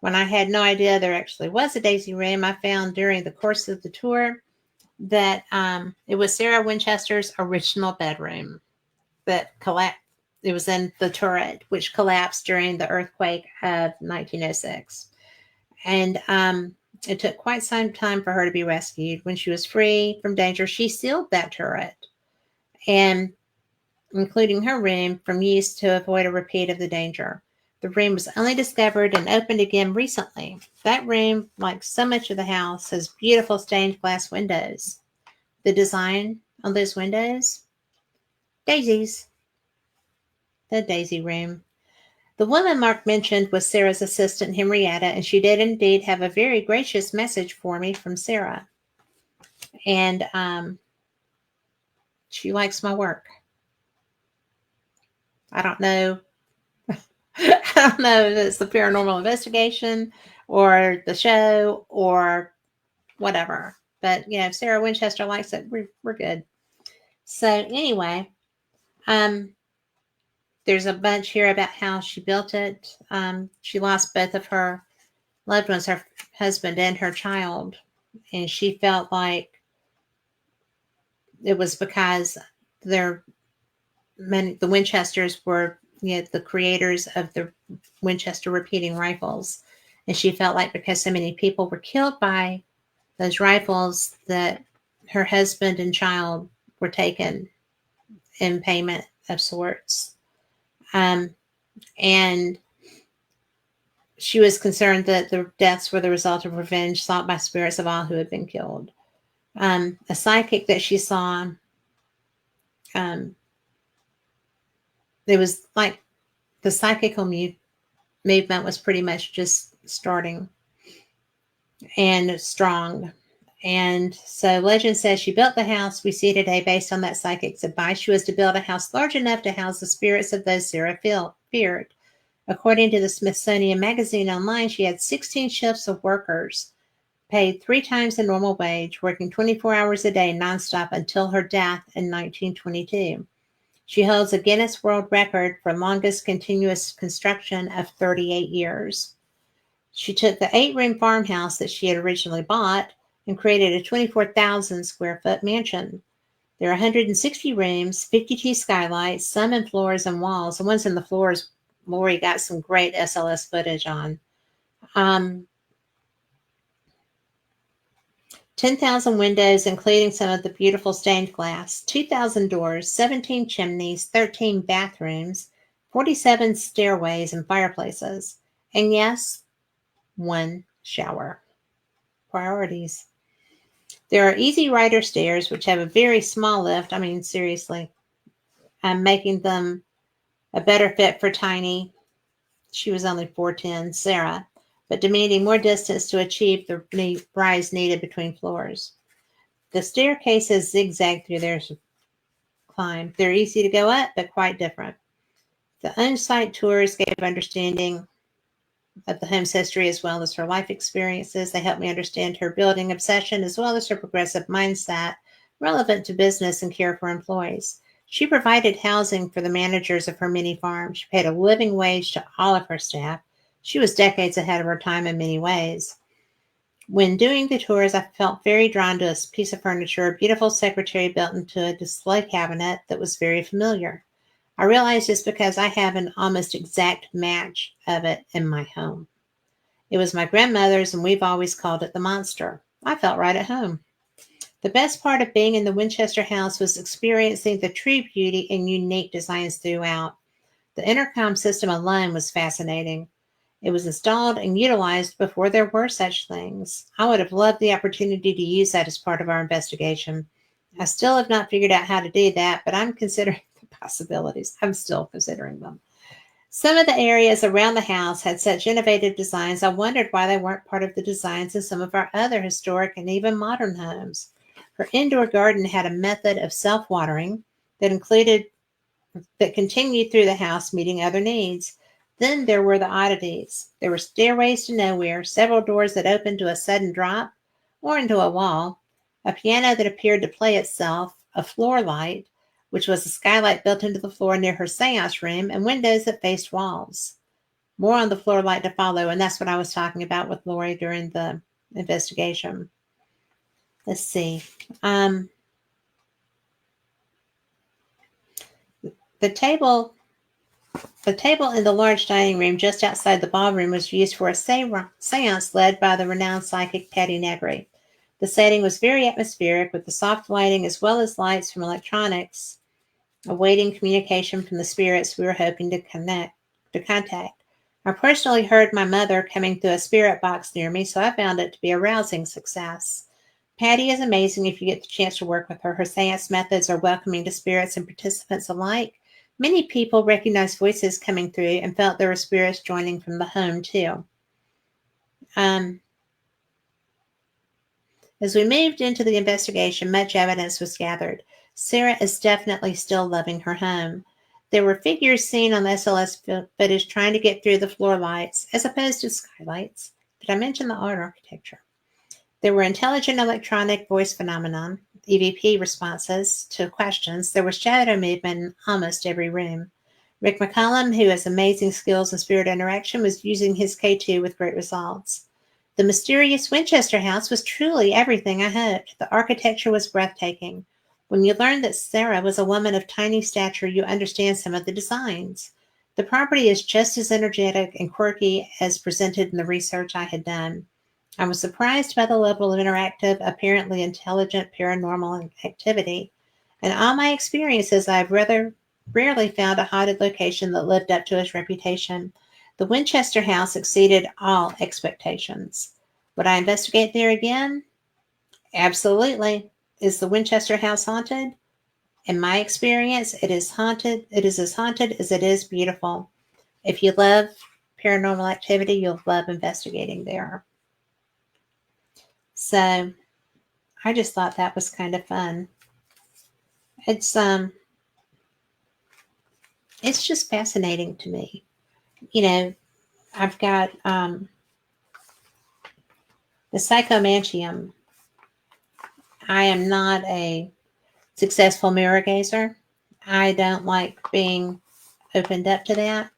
When I had no idea there actually was a Daisy Room, I found during the course of the tour that it was Sarah Winchester's original bedroom that collapsed. It was in the turret, which collapsed during the earthquake of 1906. And it took quite some time for her to be rescued. When she was free from danger, she sealed that turret, and including her room, from use to avoid a repeat of the danger. The room was only discovered and opened again recently. That room, like so much of the house, has beautiful stained glass windows. The design on those windows? Daisies. The Daisy Room. The woman Mark mentioned was Sarah's assistant, Henrietta, and she did indeed have a very gracious message for me from Sarah. And she likes my work. I don't know. I don't know if it's the paranormal investigation or the show or whatever. But, if Sarah Winchester likes it, we're good. So anyway, there's a bunch here about how she built it. She lost both of her loved ones, her husband and her child. And she felt like it was because the Winchesters were the creators of the Winchester repeating rifles. And she felt like because so many people were killed by those rifles that her husband and child were taken in payment of sorts. And she was concerned that the deaths were the result of revenge sought by spirits of all who had been killed. A psychic that she saw, it was like the psychical movement was pretty much just starting and strong. And so legend says she built the house we see today based on that psychic's advice. She was to build a house large enough to house the spirits of those Sarah feared. According to the Smithsonian Magazine Online, she had 16 shifts of workers, paid 3 times the normal wage, working 24 hours a day nonstop until her death in 1922. She holds a Guinness World Record for longest continuous construction of 38 years. She took the 8-room farmhouse that she had originally bought and created a 24,000 square foot mansion. There are 160 rooms, 52 skylights, some in floors and walls. The ones in the floors, Lori got some great SLS footage on. 10,000 windows, including some of the beautiful stained glass, 2,000 doors, 17 chimneys, 13 bathrooms, 47 stairways and fireplaces, and yes, 1 shower. Priorities. There are easy rider stairs, which have a very small lift. I mean, seriously, I'm making them a better fit for Tiny. She was only 4'10", Sarah, but demanding more distance to achieve the rise needed between floors. The staircases zigzag through their climb. They're easy to go up, but quite different. The on-site tours gave understanding of the home's history as well as her life experiences. They helped me understand her building obsession as well as her progressive mindset relevant to business and care for employees. She provided housing for the managers of her mini farm. She paid a living wage to all of her staff. She was decades ahead of her time in many ways. When doing the tours, I felt very drawn to a piece of furniture, a beautiful secretary built into a display cabinet that was very familiar. I realized it's because I have an almost exact match of it in my home. It was my grandmother's, and we've always called it the monster. I felt right at home. The best part of being in the Winchester house was experiencing the true beauty and unique designs throughout. The intercom system alone was fascinating. It was installed and utilized before there were such things. I would have loved the opportunity to use that as part of our investigation. I still have not figured out how to do that, but I'm considering the possibilities. I'm still considering them. Some of the areas around the house had such innovative designs, I wondered why they weren't part of the designs in some of our other historic and even modern homes. Her indoor garden had a method of self-watering that continued through the house, meeting other needs. Then there were the oddities. There were stairways to nowhere, several doors that opened to a sudden drop or into a wall, a piano that appeared to play itself, a floor light, which was a skylight built into the floor near her seance room, and windows that faced walls. More on the floor light to follow, and that's what I was talking about with Lori during the investigation. Let's see. The table in the large dining room just outside the ballroom was used for a seance led by the renowned psychic Patty Negri. The setting was very atmospheric with the soft lighting as well as lights from electronics, awaiting communication from the spirits we were hoping to contact. I personally heard my mother coming through a spirit box near me, so I found it to be a rousing success. Patty is amazing if you get the chance to work with her. Her seance methods are welcoming to spirits and participants alike. Many people recognized voices coming through and felt there were spirits joining from the home, too. As we moved into the investigation, much evidence was gathered. Sarah is definitely still loving her home. There were figures seen on the SLS footage trying to get through the floor lights, as opposed to skylights. Did I mention the art architecture? There were intelligent electronic voice phenomenon, EVP responses to questions. There was shadow movement in almost every room. Rick McCollum, who has amazing skills in spirit interaction, was using his K2 with great results. The mysterious Winchester house was truly everything I hoped. The architecture was breathtaking. When you learn that Sarah was a woman of tiny stature, you understand some of the designs. The property is just as energetic and quirky as presented in the research I had done. I was surprised by the level of interactive, apparently intelligent paranormal activity. In all my experiences, I've rarely found a haunted location that lived up to its reputation. The Winchester house exceeded all expectations. Would I investigate there again? Absolutely. Is the Winchester house haunted? In my experience, it is haunted. It is as haunted as it is beautiful. If you love paranormal activity, you'll love investigating there. So I just thought that was kind of fun. It's just fascinating to me. I've got the psychomantium. I am not a successful mirror gazer. I don't like being opened up to that.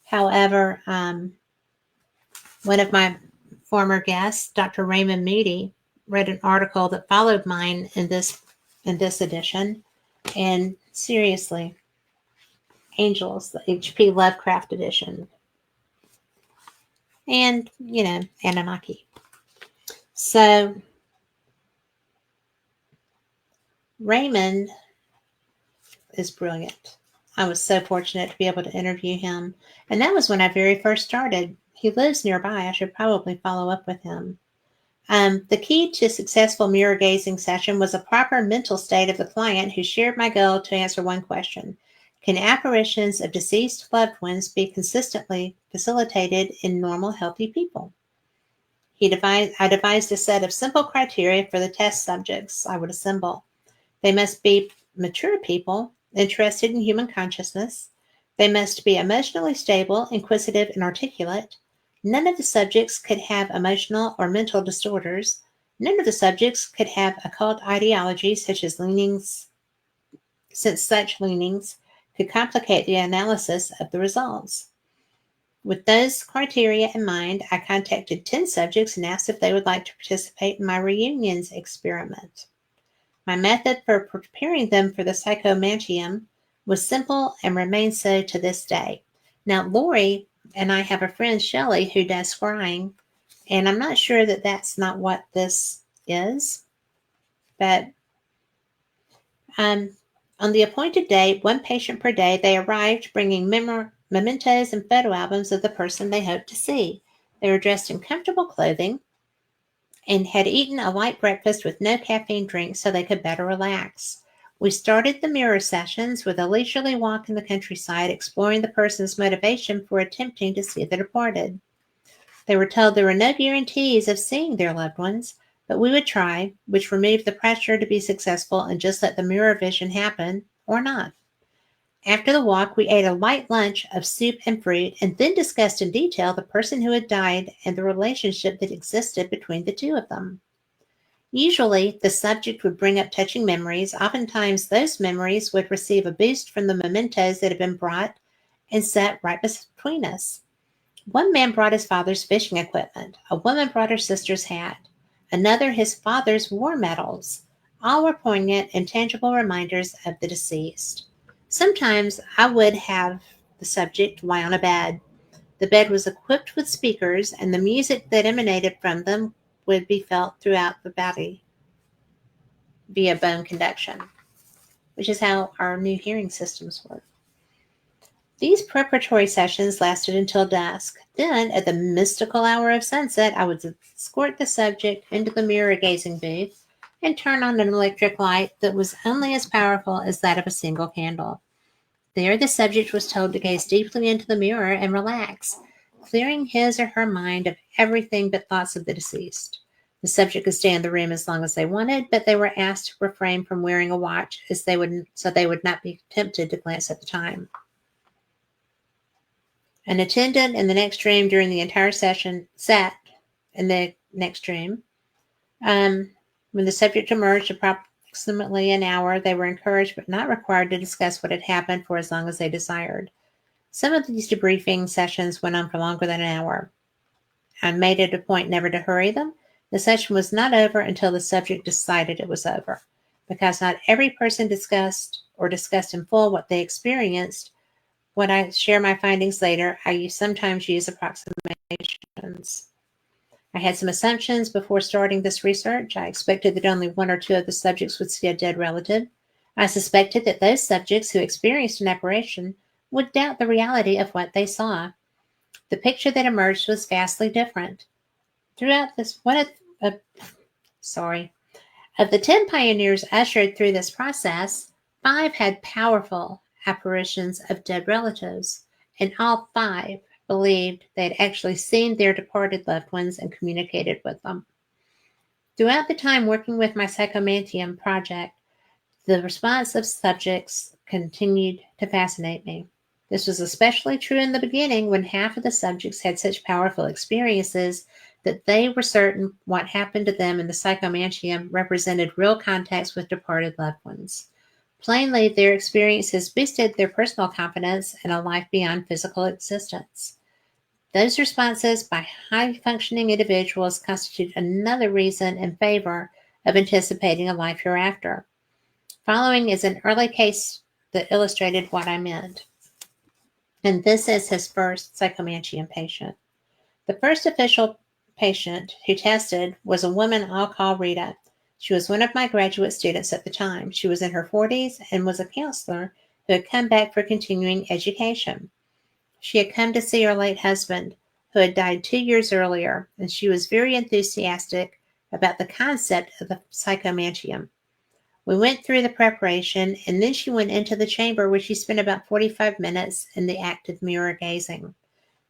However, one of my former guests, Dr. Raymond Moody, read an article that followed mine in this edition. And seriously, Angels, the H.P. Lovecraft edition. And, Anunnaki. So, Raymond is brilliant. I was so fortunate to be able to interview him. And that was when I very first started. He lives nearby. I should probably follow up with him. The key to successful mirror gazing session was a proper mental state of the client who shared my goal to answer one question. Can apparitions of deceased loved ones be consistently facilitated in normal, healthy people? I devised a set of simple criteria for the test subjects I would assemble. They must be mature people interested in human consciousness. They must be emotionally stable, inquisitive, and articulate. None of the subjects could have emotional or mental disorders. None of the subjects could have occult ideologies since such leanings could complicate the analysis of the results. With those criteria in mind, I contacted 10 subjects and asked if they would like to participate in my reunions experiment. My method for preparing them for the psychomantium was simple and remains so to this day. Now, Lori and I have a friend, Shelley, who does scrying, and I'm not sure that that's not what this is, but on the appointed date, one patient per day, they arrived bringing mementos and photo albums of the person they hoped to see. They were dressed in comfortable clothing and had eaten a light breakfast with no caffeine drink so they could better relax. We started the mirror sessions with a leisurely walk in the countryside, exploring the person's motivation for attempting to see the departed. They were told there were no guarantees of seeing their loved ones, but we would try, which removed the pressure to be successful and just let the mirror vision happen or not. After the walk, we ate a light lunch of soup and fruit and then discussed in detail the person who had died and the relationship that existed between the two of them. Usually, the subject would bring up touching memories. Oftentimes, those memories would receive a boost from the mementos that had been brought and set right between us. One man brought his father's fishing equipment. A woman brought her sister's hat. Another, his father's war medals. All were poignant and tangible reminders of the deceased. Sometimes I would have the subject lie on a bed. The bed was equipped with speakers, and the music that emanated from them would be felt throughout the body via bone conduction, which is how our new hearing systems work. These preparatory sessions lasted until dusk. Then, at the mystical hour of sunset, I would escort the subject into the mirror gazing booth and turn on an electric light that was only as powerful as that of a single candle. There, the subject was told to gaze deeply into the mirror and relax, clearing his or her mind of everything but thoughts of the deceased. The subject could stay in the room as long as they wanted, but they were asked to refrain from wearing a watch so they would not be tempted to glance at the time. An attendant in the next room during the entire session sat in the next room. When the subject emerged approximately an hour, they were encouraged but not required to discuss what had happened for as long as they desired. Some of these debriefing sessions went on for longer than an hour. I made it a point never to hurry them. The session was not over until the subject decided it was over. Because not every person discussed in full what they experienced, when I share my findings later, I sometimes use approximations. I had some assumptions before starting this research. I expected that only one or two of the subjects would see a dead relative. I suspected that those subjects who experienced an apparition would doubt the reality of what they saw. The picture that emerged was vastly different. Throughout this, of the 10 pioneers ushered through this process, 5 had powerful apparitions of dead relatives, and all 5 believed they had actually seen their departed loved ones and communicated with them. Throughout the time working with my Psychomantium project, the response of subjects continued to fascinate me. This was especially true in the beginning when half of the subjects had such powerful experiences that they were certain what happened to them in the psychomantium represented real contacts with departed loved ones. Plainly, their experiences boosted their personal confidence in a life beyond physical existence. Those responses by high-functioning individuals constitute another reason in favor of anticipating a life hereafter. Following is an early case that illustrated what I meant. And this is his first psychomantium patient. The first official patient who tested was a woman I'll call Rita. She was one of my graduate students at the time. She was in her 40s and was a counselor who had come back for continuing education. She had come to see her late husband, who had died 2 years earlier, and she was very enthusiastic about the concept of the psychomantium. We went through the preparation, and then she went into the chamber where she spent about 45 minutes in the act of mirror gazing.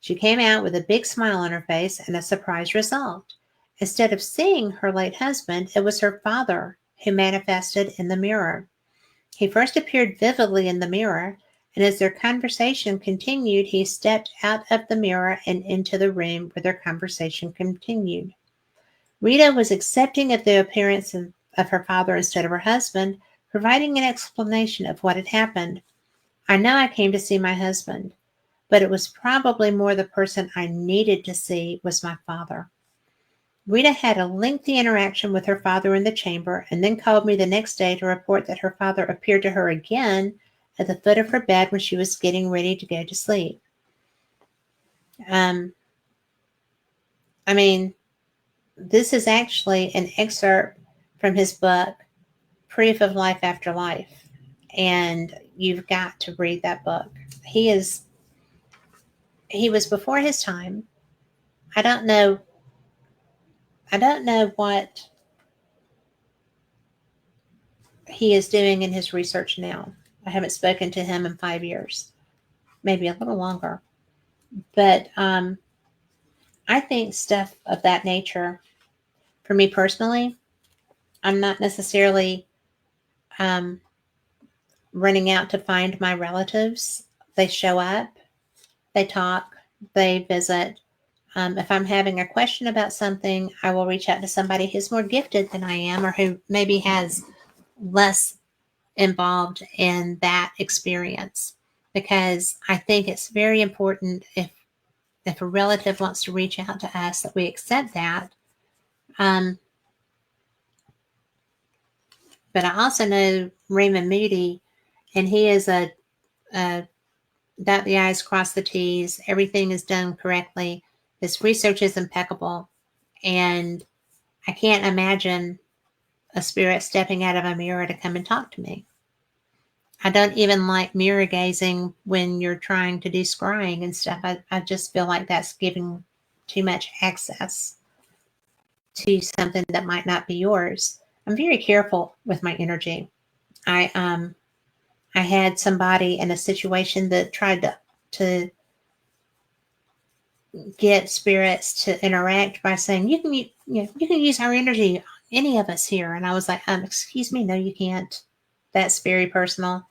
She came out with a big smile on her face and a surprise result. Instead of seeing her late husband, it was her father who manifested in the mirror. He first appeared vividly in the mirror, and as their conversation continued, he stepped out of the mirror and into the room where their conversation continued. Rita was accepting of the appearance of her father instead of her husband, providing an explanation of what had happened. I know I came to see my husband, but it was probably more the person I needed to see was my father. Rita had a lengthy interaction with her father in the chamber and then called me the next day to report that her father appeared to her again at the foot of her bed when she was getting ready to go to sleep. This is actually an excerpt from his book, Proof of Life After Life, and you've got to read that book. He was before his time. I don't know what he is doing in his research now. I haven't spoken to him in 5 years, maybe a little longer. But I think stuff of that nature, for me personally, I'm not necessarily running out to find my relatives. They show up, they talk, they visit. If I'm having a question about something, I will reach out to somebody who's more gifted than I am, or who maybe has less involved in that experience, because I think it's very important if a relative wants to reach out to us that we accept that. But I also know Raymond Moody, and he is a dot the I's, cross the T's. Everything is done correctly. His research is impeccable, and I can't imagine a spirit stepping out of a mirror to come and talk to me. I don't even like mirror gazing when you're trying to do scrying and stuff. I just feel like that's giving too much access to something that might not be yours. I'm very careful with my energy. I had somebody in a situation that tried to get spirits to interact by saying, you can use our energy, any of us here. And I was like, excuse me, no, you can't. That's very personal.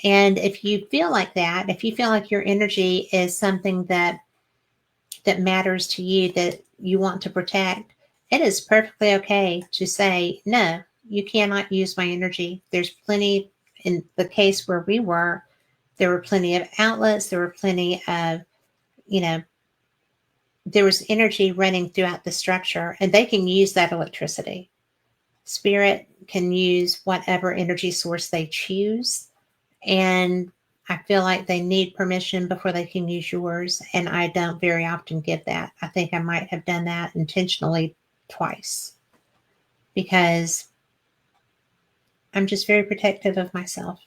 And if you feel like that, if you feel like your energy is something that matters to you, that you want to protect, it is perfectly okay to say, no, you cannot use my energy. There's plenty, in the case where we were, there were plenty of outlets. There were plenty of, there was energy running throughout the structure, and they can use that electricity. Spirit can use whatever energy source they choose. And I feel like they need permission before they can use yours. And I don't very often give that. I think I might have done that intentionally twice, because I'm just very protective of myself.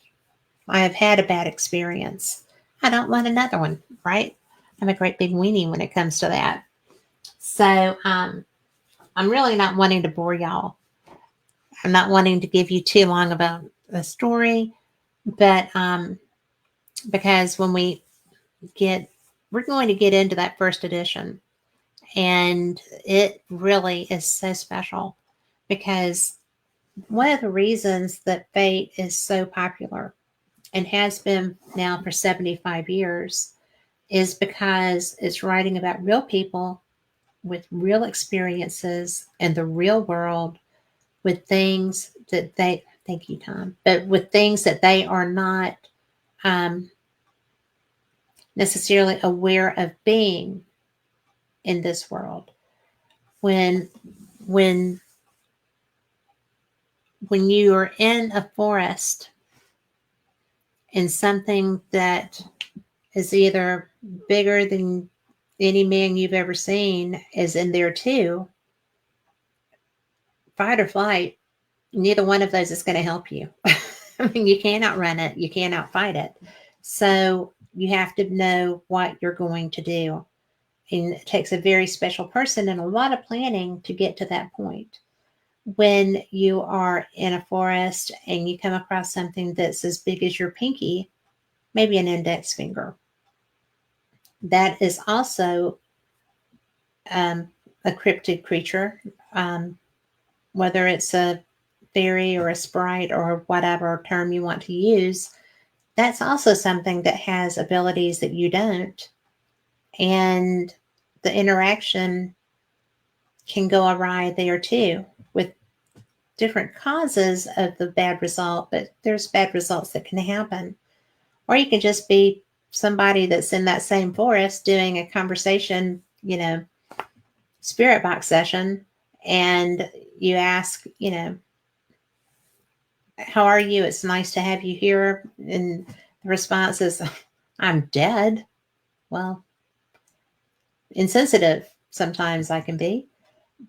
I have had a bad experience. I don't want another one, right? I'm a great big weenie when it comes to that. So I'm really not wanting to bore y'all. I'm not wanting to give you too long about the story, but because when we're going to get into that first edition, and it really is so special, because one of the reasons that Fate is so popular and has been now for 75 years, is because it's writing about real people with real experiences in the real world, with things that they, thank you, Tom, but with things that they are not um, necessarily aware of being in this world. When when when you are in a forest and something that is either bigger than any man you've ever seen is in there too, fight or flight, neither one of those is going to help you. I mean, you can't outrun it, you can't outfight it. So you have to know what you're going to do. And it takes a very special person and a lot of planning to get to that point. When you are in a forest and you come across something that's as big as your pinky, maybe an index finger, that is also um, a cryptid creature, um, whether it's a fairy or a sprite or whatever term you want to use, that's also something that has abilities that you don't. And the interaction can go awry there too, with different causes of the bad result, but there's bad results that can happen. Or you can just be somebody that's in that same forest doing a conversation, spirit box session, and you ask, how are you? It's nice to have you here. And the response is, I'm dead. Well, insensitive sometimes I can be.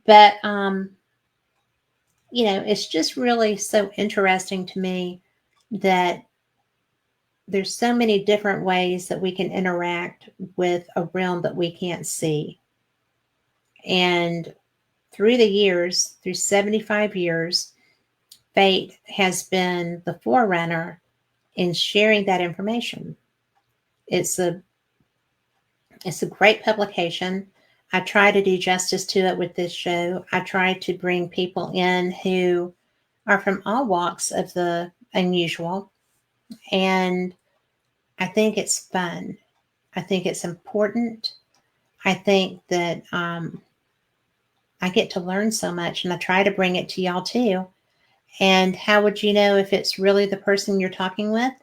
But, it's just really so interesting to me that there's so many different ways that we can interact with a realm that we can't see. And through the years, through 75 years, Fate has been the forerunner in sharing that information. It's a it's a great publication. I try to do justice to it with this show. I try to bring people in who are from all walks of the unusual, and I think it's fun. I think it's important. I think that I get to learn so much, and I try to bring it to y'all too. And how would you know if it's really the person you're talking with?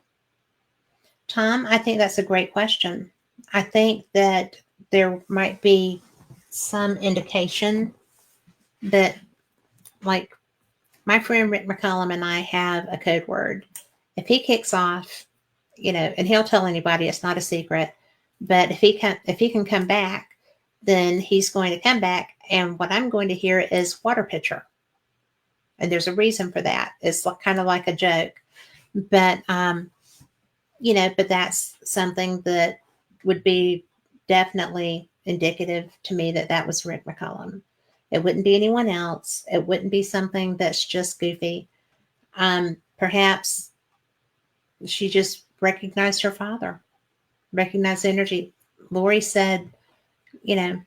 Tom, I think that's a great question. I think that there might be some indication that, like, my friend Rick McCullum and I have a code word. If he kicks off, and he'll tell anybody, it's not a secret, but if he can come back, then he's going to come back, and what I'm going to hear is water pitcher. And there's a reason for that. It's kind of like a joke, but but that's something that would be definitely indicative to me that that was Rick McCullum. It wouldn't be anyone else. It wouldn't be something that's just goofy. Perhaps she just recognized her father, recognized the energy. Lori said, you know,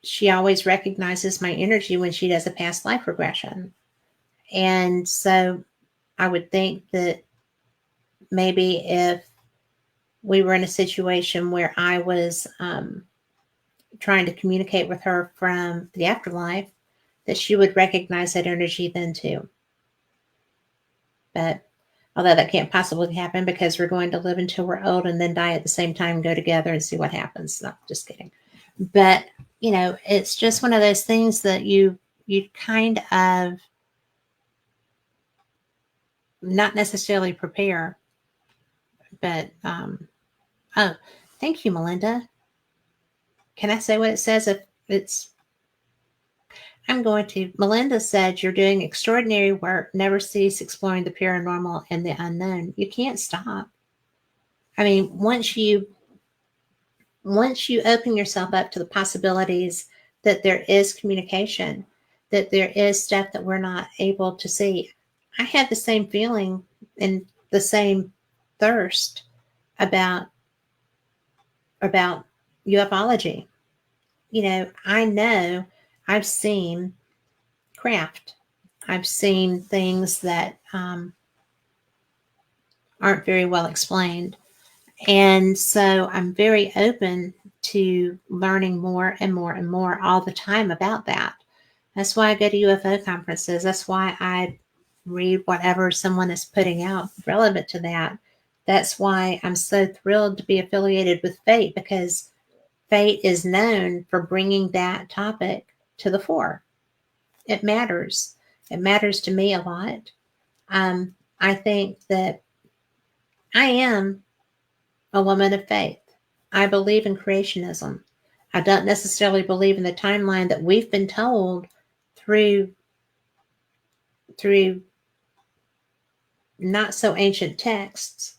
she always recognizes my energy when she does a past life regression. And so I would think that maybe if we were in a situation where I was trying to communicate with her from the afterlife, that she would recognize that energy then too. But although that can't possibly happen because we're going to live until we're old and then die at the same time, go together and see what happens. No, just kidding. But it's just one of those things that you kind of not necessarily prepare. But oh, thank you, Melinda. Can I say what it says? If it's I'm going to. Melinda said, you're doing extraordinary work. Never cease exploring the paranormal and the unknown. You can't stop. I mean, once you open yourself up to the possibilities that there is communication, that there is stuff that we're not able to see. I had the same feeling and the same thirst about ufology. I know I've seen craft. I've seen things that aren't very well explained. And so I'm very open to learning more and more and more all the time about that. That's why I go to UFO conferences. That's why I read whatever someone is putting out relevant to that. That's why I'm so thrilled to be affiliated with Fate, because Fate is known for bringing that topic to the fore. It matters. It matters to me a lot. I think that I am a woman of faith. I believe in creationism. I don't necessarily believe in the timeline that we've been told through not so ancient texts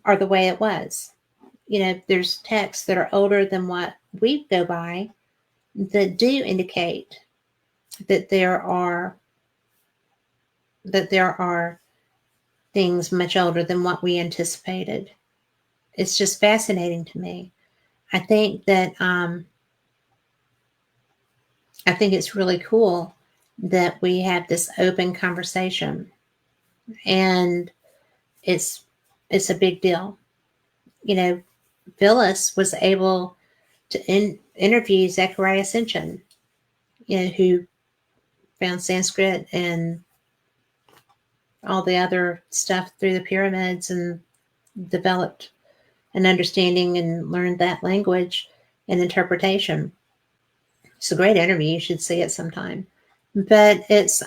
are the way it was. There's texts that are older than what we go by that do indicate that there are things much older than what we anticipated. It's just fascinating to me. I think that I think it's really cool that we have this open conversation, and it's a big deal. Phyllis was able to interview Zecharia Sitchin, who found Sanskrit and all the other stuff through the pyramids and developed an understanding and learned that language and interpretation. It's a great interview. You should see it sometime. But it's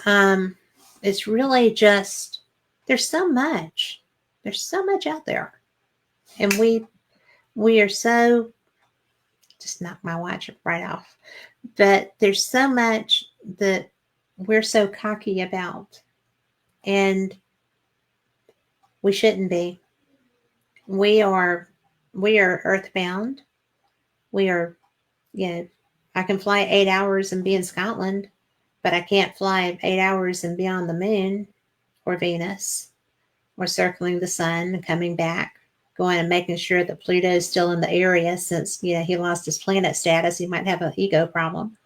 really just, there's so much. There's so much out there. And we are so, just knock my watch right off. But there's so much that we're so cocky about. And we shouldn't be. We are earthbound. We are, I can fly 8 hours and be in Scotland, but I can't fly 8 hours and be on the moon or Venus or circling the sun and coming back, going and making sure that Pluto is still in the area, since, he lost his planet status. He might have an ego problem.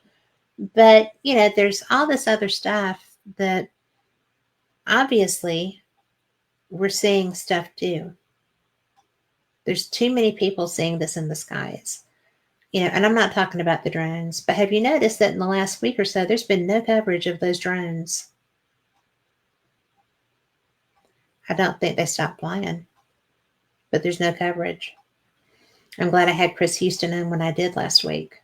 But, there's all this other stuff that obviously we're seeing stuff too. There's too many people seeing this in the skies. And I'm not talking about the drones, but have you noticed that in the last week or so, there's been no coverage of those drones? I don't think they stopped flying, but there's no coverage. I'm glad I had Chris Houston in when I did last week.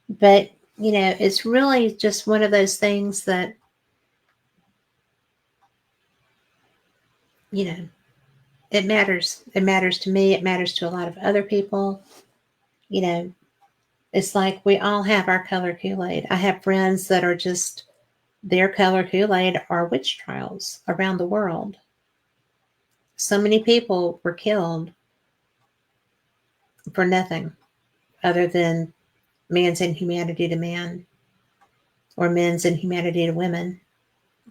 But, it's really just one of those things that, it matters. It matters to me. It matters to a lot of other people. It's like we all have our color Kool-Aid. I have friends that are just, their color Kool-Aid are witch trials around the world. So many people were killed for nothing other than man's inhumanity to man, or men's inhumanity to women,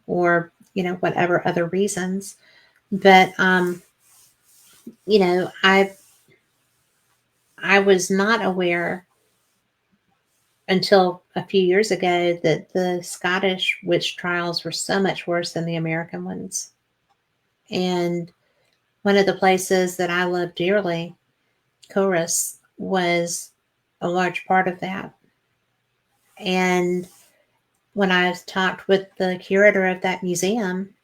or, whatever other reasons. But, I was not aware until a few years ago that the Scottish witch trials were so much worse than the American ones. And one of the places that I love dearly, Corus, was a large part of that. And when I talked with the curator of that museum,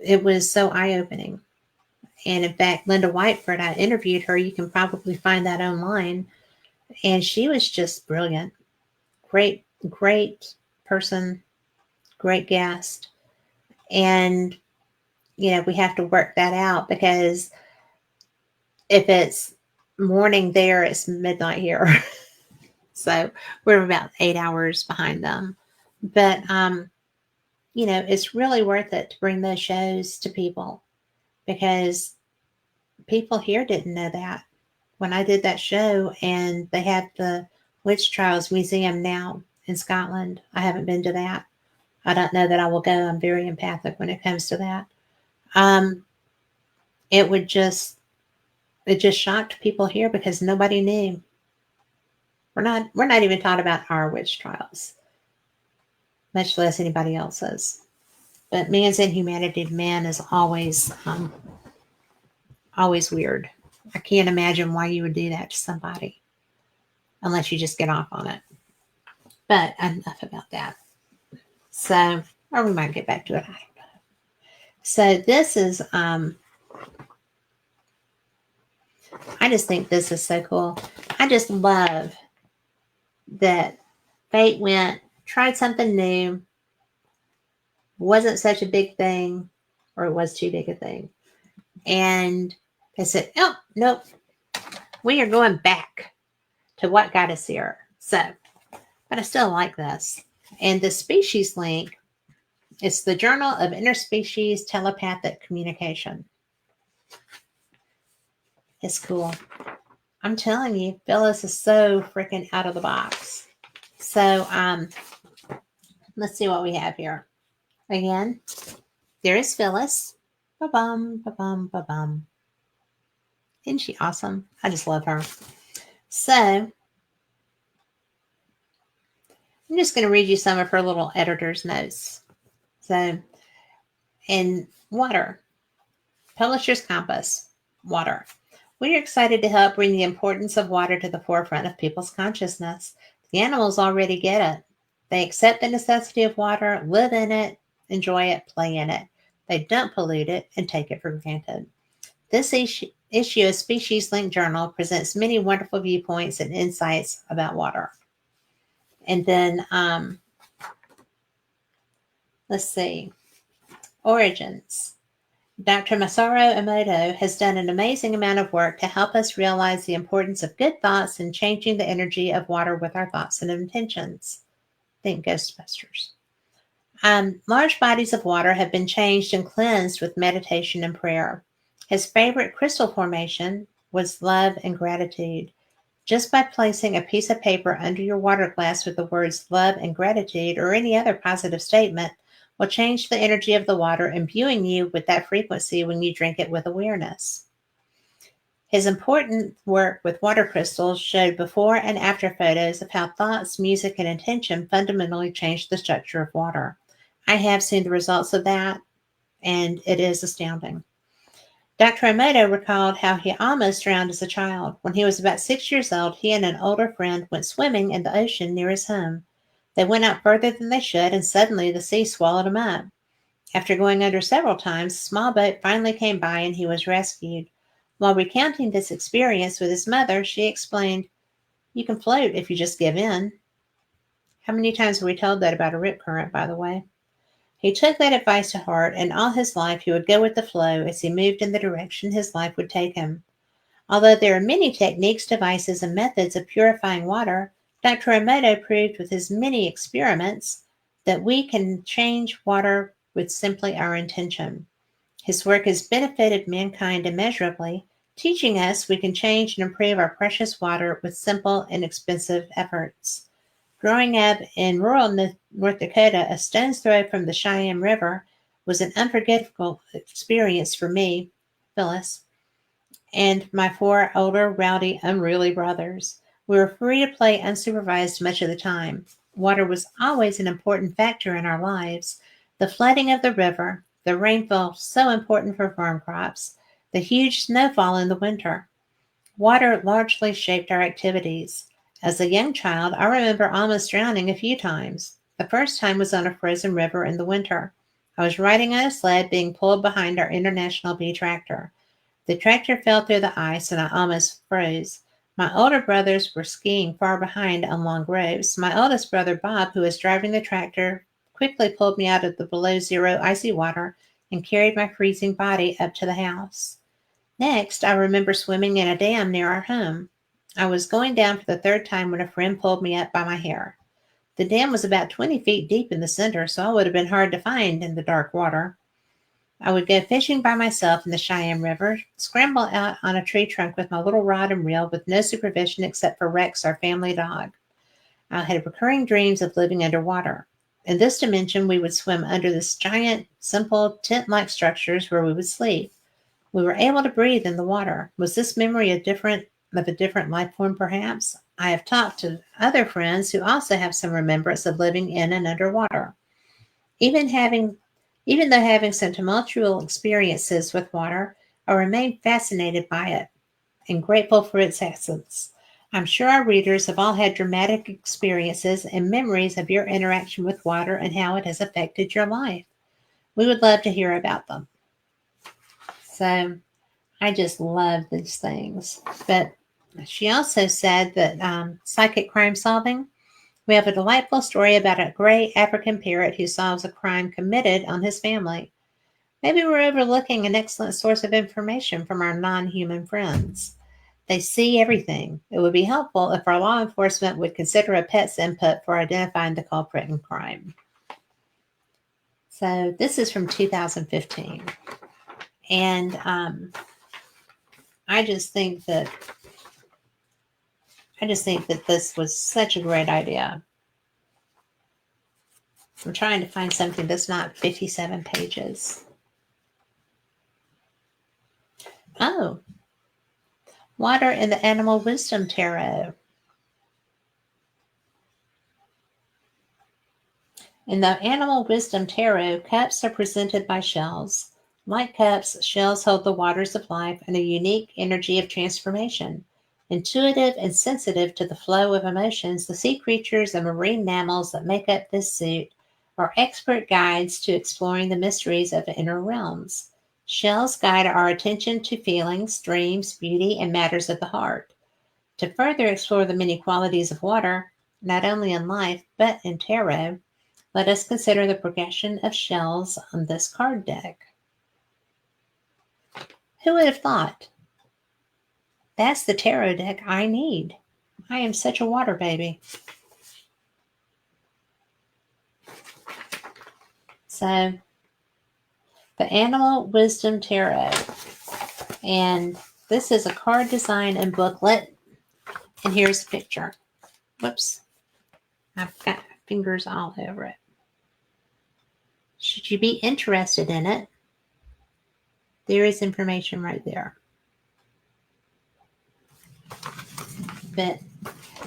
it was so eye-opening. And in fact, Linda Whiteford, I interviewed her. You can probably find that online. And she was just brilliant. Great person, great guest. And, we have to work that out, because if it's morning there, it's midnight here. So we're about 8 hours behind them. But, it's really worth it to bring those shows to people, because people here didn't know that. When I did that show, and they have the Witch Trials Museum now in Scotland, I haven't been to that. I don't know that I will go. I'm very empathic when it comes to that. It just shocked people here, because nobody knew. We're not even taught about our witch trials, much less anybody else's. But man's inhumanity to man is always weird. I can't imagine why you would do that to somebody unless you just get off on it. But enough about that. So, or we might get back to it. I don't know. So this is I just think this is so cool. I just love that Fate went, tried something new, wasn't such a big thing, or it was too big a thing. And they said, oh, nope, we are going back to what got us here. So, but I still like this. And the species link, it's the Journal of Interspecies Telepathic Communication. It's cool. I'm telling you, Phyllis is so freaking out of the box. So, let's see what we have here. Again, there is Phyllis. Ba-bum, ba-bum, ba-bum. Isn't she awesome? I just love her. So, I'm just going to read you some of her little editor's notes. So, in water, Publisher's Compass, water. We are excited to help bring the importance of water to the forefront of people's consciousness. The animals already get it. They accept the necessity of water, live in it, enjoy it, play in it. They don't pollute it and take it for granted. This issue of Species Link Journal presents many wonderful viewpoints and insights about water. And then, let's see, origins. Dr. Masaru Emoto has done an amazing amount of work to help us realize the importance of good thoughts and changing the energy of water with our thoughts and intentions. Think Ghostbusters. Large bodies of water have been changed and cleansed with meditation and prayer. His favorite crystal formation was love and gratitude. Just by placing a piece of paper under your water glass with the words love and gratitude or any other positive statement will change the energy of the water, imbuing you with that frequency when you drink it with awareness. His important work with water crystals showed before and after photos of how thoughts, music, and intention fundamentally changed the structure of water. I have seen the results of that, and it is astounding. Dr. Emoto recalled how he almost drowned as a child. When he was about 6 years old, he and an older friend went swimming in the ocean near his home. They went out further than they should, and suddenly the sea swallowed him up. After going under several times, a small boat finally came by and he was rescued. While recounting this experience with his mother, she explained, "You can float if you just give in." How many times have we told that about a rip current, by the way? He took that advice to heart, and all his life he would go with the flow as he moved in the direction his life would take him. Although there are many techniques, devices, and methods of purifying water, Dr. Emoto proved with his many experiments that we can change water with simply our intention. His work has benefited mankind immeasurably, teaching us we can change and improve our precious water with simple, inexpensive efforts. Growing up in rural North Dakota, a stone's throw from the Cheyenne River was an unforgettable experience for me, Phyllis, and my 4 older, rowdy, unruly brothers. We were free to play unsupervised much of the time. Water was always an important factor in our lives. The flooding of the river, the rainfall so important for farm crops, the huge snowfall in the winter. Water largely shaped our activities. As a young child, I remember almost drowning a few times. The first time was on a frozen river in the winter. I was riding on a sled being pulled behind our International B tractor. The tractor fell through the ice and I almost froze. My older brothers were skiing far behind on long ropes. My oldest brother, Bob, who was driving the tractor, quickly pulled me out of the below zero icy water and carried my freezing body up to the house. Next, I remember swimming in a dam near our home. I was going down for the 3rd time when a friend pulled me up by my hair. The dam was about 20 feet deep in the center, so I would have been hard to find in the dark water. I would go fishing by myself in the Cheyenne River, scramble out on a tree trunk with my little rod and reel with no supervision except for Rex, our family dog. I had recurring dreams of living underwater. In this dimension, we would swim under this giant, simple, tent-like structures where we would sleep. We were able to breathe in the water. Was this memory of a different life form, perhaps? I have talked to other friends who also have some remembrance of living in and underwater. Even having Even though having some tumultuous experiences with water, I remain fascinated by it and grateful for its essence. I'm sure our readers have all had dramatic experiences and memories of your interaction with water and how it has affected your life. We would love to hear about them. So I just love these things. But she also said that psychic crime solving, we have a delightful story about a gray African parrot who solves a crime committed on his family. Maybe we're overlooking an excellent source of information from our non human friends. They see everything. It would be helpful if our law enforcement would consider a pet's input for identifying the culprit in crime. So this is from 2015. And I just think that this was such a great idea. I'm trying to find something that's not 57 pages. Oh, Water in the Animal Wisdom Tarot. In the Animal Wisdom Tarot, cups are presented by shells. Like cups, shells hold the waters of life and a unique energy of transformation. Intuitive and sensitive to the flow of emotions, the sea creatures and marine mammals that make up this suit are expert guides to exploring the mysteries of inner realms. Shells guide our attention to feelings, dreams, beauty, and matters of the heart. To further explore the many qualities of water, not only in life but in tarot, let us consider the progression of shells on this card deck. Who would have thought? That's the tarot deck I need. I am such a water baby. So, the Animal Wisdom Tarot. And this is a card design and booklet. And here's the picture. Whoops. I've got fingers all over it. Should you be interested in it, there is information right there. But,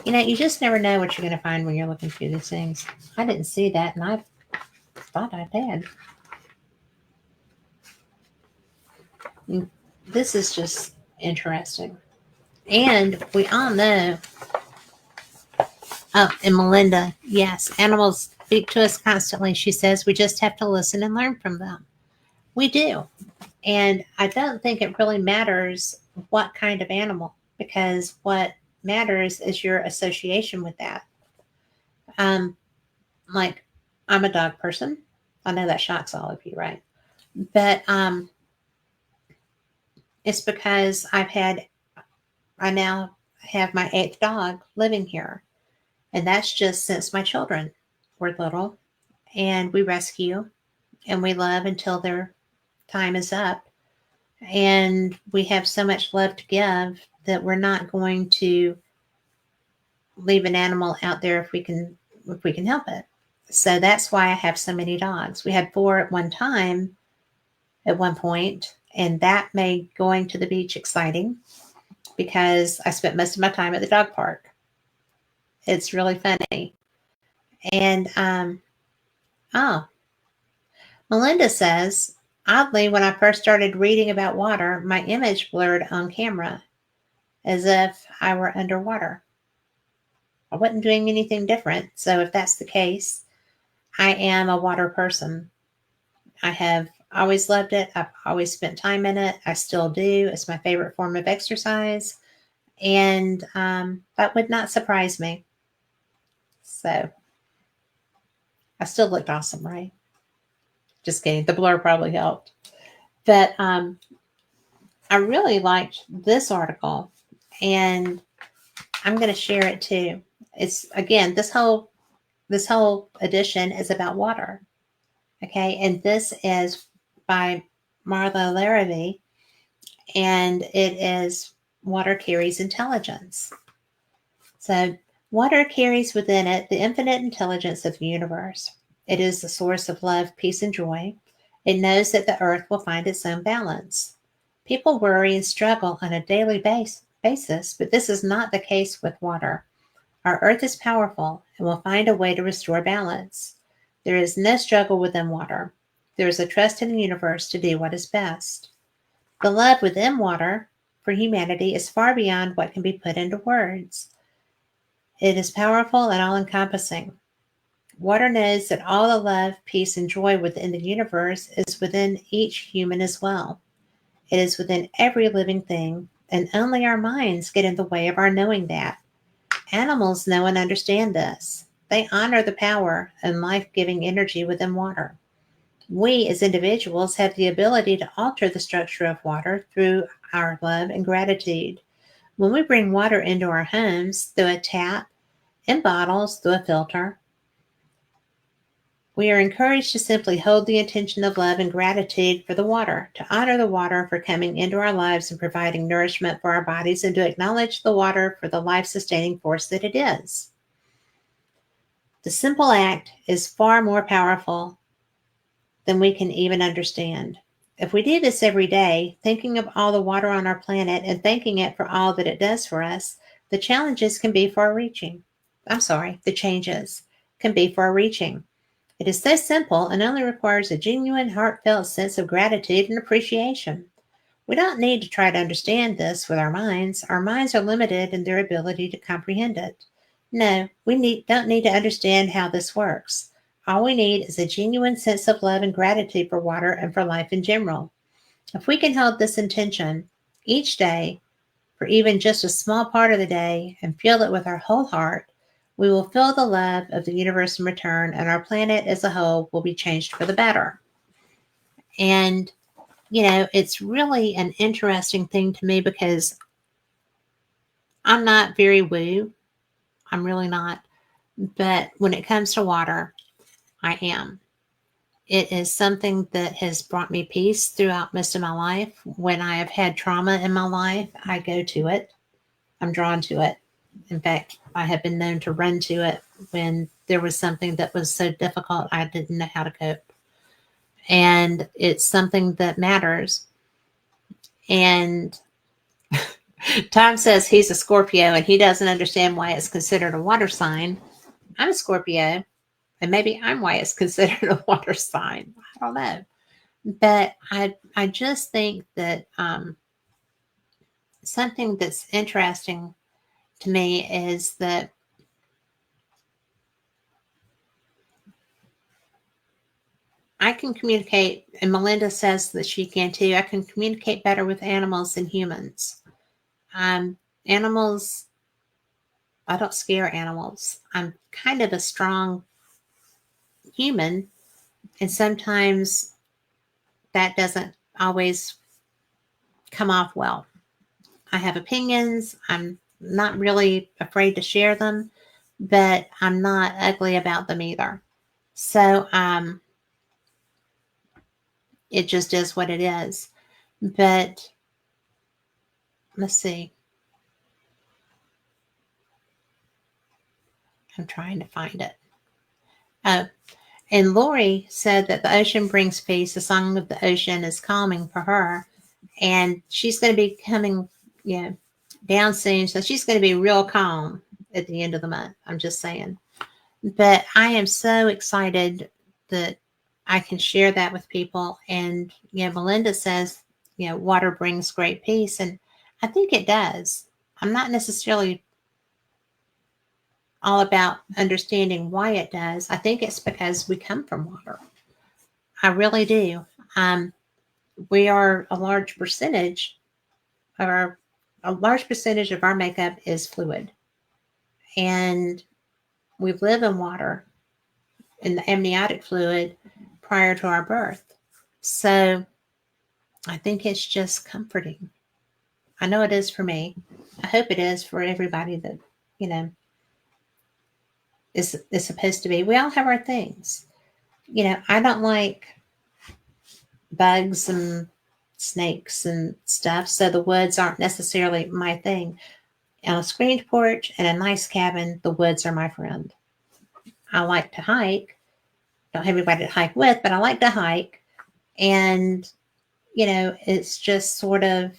you just never know what you're going to find when you're looking through these things. I didn't see that, and I thought I did. And this is just interesting. And we all know, and Melinda, yes, animals speak to us constantly. She says we just have to listen and learn from them. We do. And I don't think it really matters what kind of animal, because what matters is your association with that. Like, I'm a dog person. I know that shocks all of you, right? But it's because I now have my 8th dog living here. And that's just since my children were little. And we rescue and we love until their time is up. And we have so much love to give that we're not going to leave an animal out there if we can help it. So that's why I have so many dogs. We had 4 at one time, at one point, and that made going to the beach exciting because I spent most of my time at the dog park. It's really funny. And Melinda says, oddly, when I first started reading about water, my image blurred on camera as if I were underwater. I wasn't doing anything different. So if that's the case, I am a water person. I have always loved it. I've always spent time in it. I still do. It's my favorite form of exercise. And that would not surprise me. So I still looked awesome, right? Just kidding. The blur probably helped. But I really liked this article, and I'm going to share it too. It's, again, this whole edition is about water. Okay, and this is by Marla Larrabee, and it is Water Carries Intelligence. So water carries within it the infinite intelligence of the universe. It is the source of love, peace, and joy. It knows that the earth will find its own balance. People worry and struggle on a daily basis, but this is not the case with water. Our earth is powerful and will find a way to restore balance. There is no struggle within water. There is a trust in the universe to do what is best. The love within water for humanity is far beyond what can be put into words. It is powerful and all-encompassing. Water knows that all the love, peace, and joy within the universe is within each human as well. It is within every living thing, and only our minds get in the way of our knowing that. Animals know and understand this. They honor the power and life-giving energy within water. We as individuals have the ability to alter the structure of water through our love and gratitude. When we bring water into our homes through a tap, in bottles, through a filter, we are encouraged to simply hold the intention of love and gratitude for the water, to honor the water for coming into our lives and providing nourishment for our bodies, and to acknowledge the water for the life-sustaining force that it is. The simple act is far more powerful than we can even understand. If we do this every day, thinking of all the water on our planet and thanking it for all that it does for us, the changes can be far-reaching. The changes can be far-reaching. It is so simple and only requires a genuine, heartfelt sense of gratitude and appreciation. We don't need to try to understand this with our minds. Our minds are limited in their ability to comprehend it. No, don't need to understand how this works. All we need is a genuine sense of love and gratitude for water and for life in general. If we can hold this intention each day for even just a small part of the day and feel it with our whole heart, we will feel the love of the universe in return, and our planet as a whole will be changed for the better. And, it's really an interesting thing to me because I'm not very woo. I'm really not. But when it comes to water, I am. It is something that has brought me peace throughout most of my life. When I have had trauma in my life, I go to it. I'm drawn to it. In fact, I have been known to run to it when there was something that was so difficult I didn't know how to cope. And it's something that matters. And Tom says he's a Scorpio and he doesn't understand why it's considered a water sign. I'm a Scorpio, and maybe I'm why it's considered a water sign. I don't know. But I just think that something that's interesting to me is that I can communicate, and Melinda says that she can too. I can communicate better with animals than humans. Animals, I don't scare animals. I'm kind of a strong human, and sometimes that doesn't always come off well. I have opinions. I'm not really afraid to share them, but I'm not ugly about them either. So it just is what it is. But let's see. I'm trying to find it. Oh, and Lori said that the ocean brings peace. The song of the ocean is calming for her. And she's going to be coming, down soon. So she's going to be real calm at the end of the month. I'm just saying. But I am so excited that I can share that with people. And, Melinda says, water brings great peace. And I think it does. I'm not necessarily all about understanding why it does. I think it's because we come from water. I really do. We are a large percentage of our makeup is fluid. And we live in water, in the amniotic fluid, prior to our birth. So I think it's just comforting. I know it is for me. I hope it is for everybody that, is supposed to be. We all have our things. I don't like bugs and snakes and stuff, so the woods aren't necessarily my thing. On a screened porch and a nice cabin, the woods are my friend. I like to hike. Don't have anybody to hike with, but I like to hike. And, it's just sort of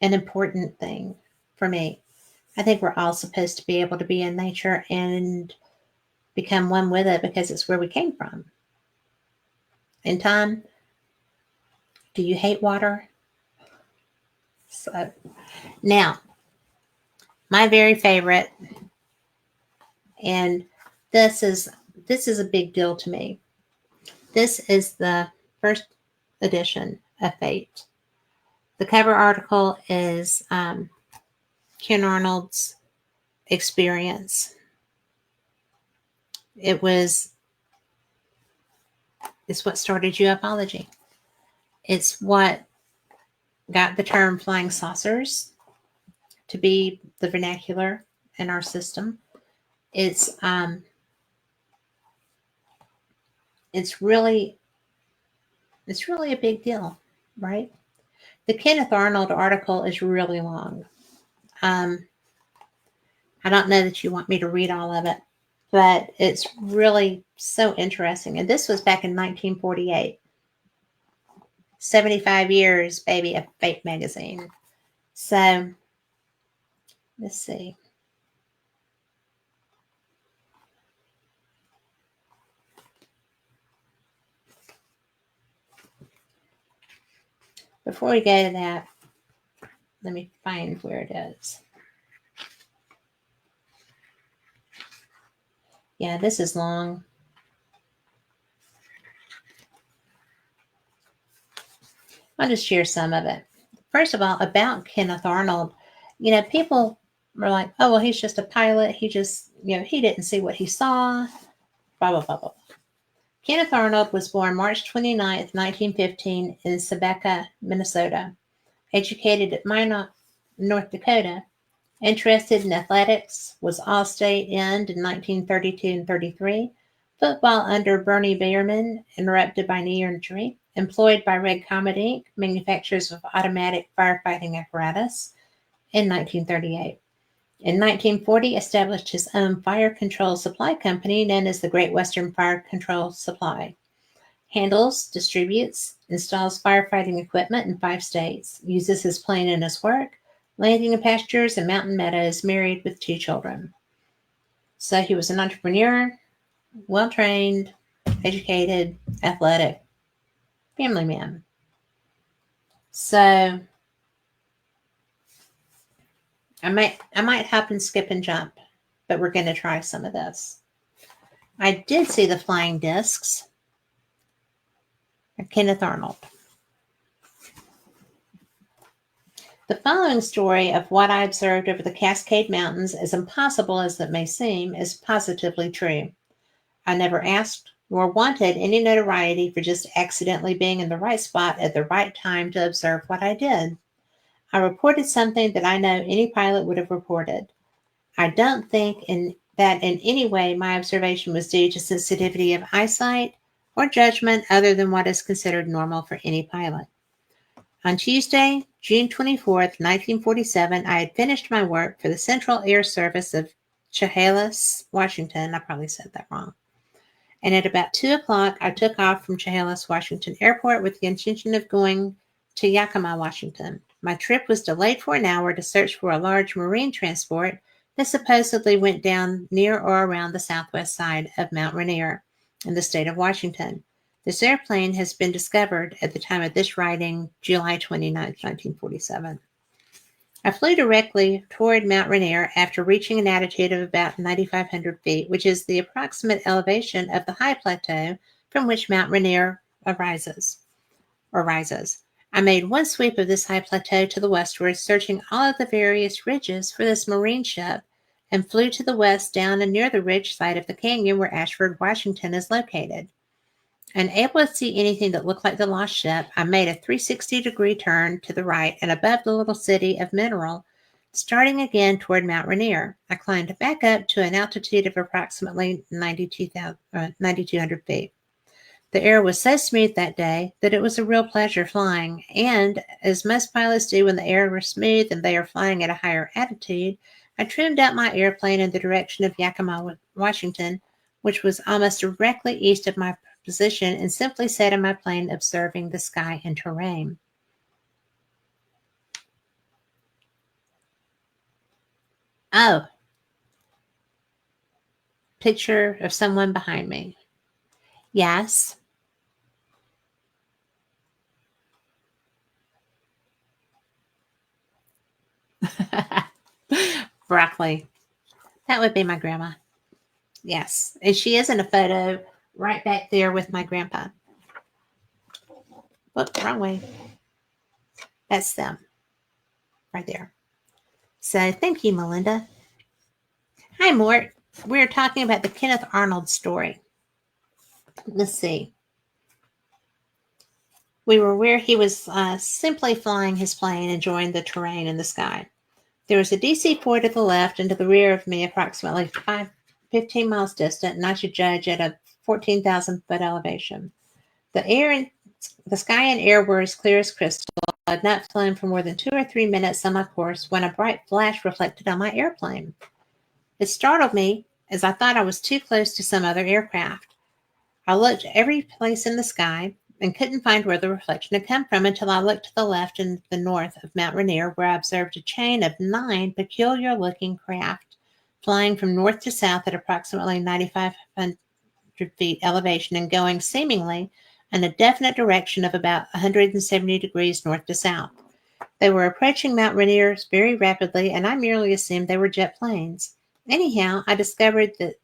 an important thing for me. I think we're all supposed to be able to be in nature and become one with it because it's where we came from. in time. Do you hate water? So now, my very favorite, and this is this is a big deal to me. This is the first edition of Fate. The cover article is Ken Arnold's experience. It's what started ufology. It's what got the term flying saucers to be the vernacular in our system. It's it's really it's really a big deal, right? The Kenneth Arnold article is really long. Um, I don't know that you want me to read all of it, but it's really so interesting. And this was back in 1948. 75 years, baby, of Fate magazine. So let's see. Before we go to that, let me find where it is. Yeah, this is long. I'll just share some of it. First of all, about Kenneth Arnold, people were like, oh, well, he's just a pilot. He just, he didn't see what he saw, blah, blah, blah, blah. Kenneth Arnold was born March 29th, 1915 in Sebeka, Minnesota. Educated at Minot, North Dakota. Interested in athletics, was All-State end in 1932 and 33. Football under Bernie Bierman, interrupted by knee injury. Employed by Red Comet Inc., manufacturers of automatic firefighting apparatus, in 1938. In 1940, established his own fire control supply company known as the Great Western Fire Control Supply. Handles, distributes, installs firefighting equipment in 5 states. Uses his plane in his work. Landing in pastures and mountain meadows, married with 2 children. So he was an entrepreneur, well-trained, educated, athletic, family man. So I might hop and skip and jump, but we're going to try some of this. I did see the flying discs of Kenneth Arnold. The following story of what I observed over the Cascade Mountains, as impossible as it may seem, is positively true. I never asked nor wanted any notoriety for just accidentally being in the right spot at the right time to observe what I did. I reported something that I know any pilot would have reported. I don't think that in any way my observation was due to sensitivity of eyesight or judgment other than what is considered normal for any pilot. On Tuesday, June 24th, 1947, I had finished my work for the Central Air Service of Chehalis, Washington. I probably said that wrong. And at about 2 o'clock, I took off from Chehalis, Washington Airport with the intention of going to Yakima, Washington. My trip was delayed for an hour to search for a large marine transport that supposedly went down near or around the southwest side of Mount Rainier in the state of Washington. This airplane has been discovered at the time of this writing, July 29, 1947. I flew directly toward Mount Rainier after reaching an altitude of about 9,500 feet, which is the approximate elevation of the high plateau from which Mount Rainier rises. I made one sweep of this high plateau to the westward, searching all of the various ridges for this marine ship, and flew to the west down and near the ridge side of the canyon where Ashford, Washington is located. Unable to see anything that looked like the lost ship, I made a 360-degree turn to the right and above the little city of Mineral, starting again toward Mount Rainier. I climbed back up to an altitude of approximately 9,200 feet. The air was so smooth that day that it was a real pleasure flying, and as most pilots do when the air is smooth and they are flying at a higher altitude, I trimmed out my airplane in the direction of Yakima, Washington, which was almost directly east of my position, and simply sat in my plane observing the sky and terrain. Oh, picture of someone behind me. Yes, Broccoli. That would be my grandma. Yes. And she is in a photo right back there with my grandpa. Look, wrong way. That's them right there. So thank you, Melinda. Hi, Mort. We're talking about the Kenneth Arnold story. Let's see. We were where he was simply flying his plane, enjoying the terrain and the sky. There was a DC-4 to the left and to the rear of me, approximately 15 miles distant, and I should judge at a 14,000-foot elevation. The sky and air were as clear as crystal. I had not flown for more than 2 or 3 minutes on my course when a bright flash reflected on my airplane. It startled me, as I thought I was too close to some other aircraft. I looked every place in the sky and couldn't find where the reflection had come from until I looked to the left and the north of Mount Rainier, where I observed a chain of 9 peculiar-looking craft flying from north to south at approximately 9,500 feet elevation and going seemingly in a definite direction of about 170 degrees north to south. They were approaching Mount Rainier very rapidly, and I merely assumed they were jet planes. Anyhow, I discovered that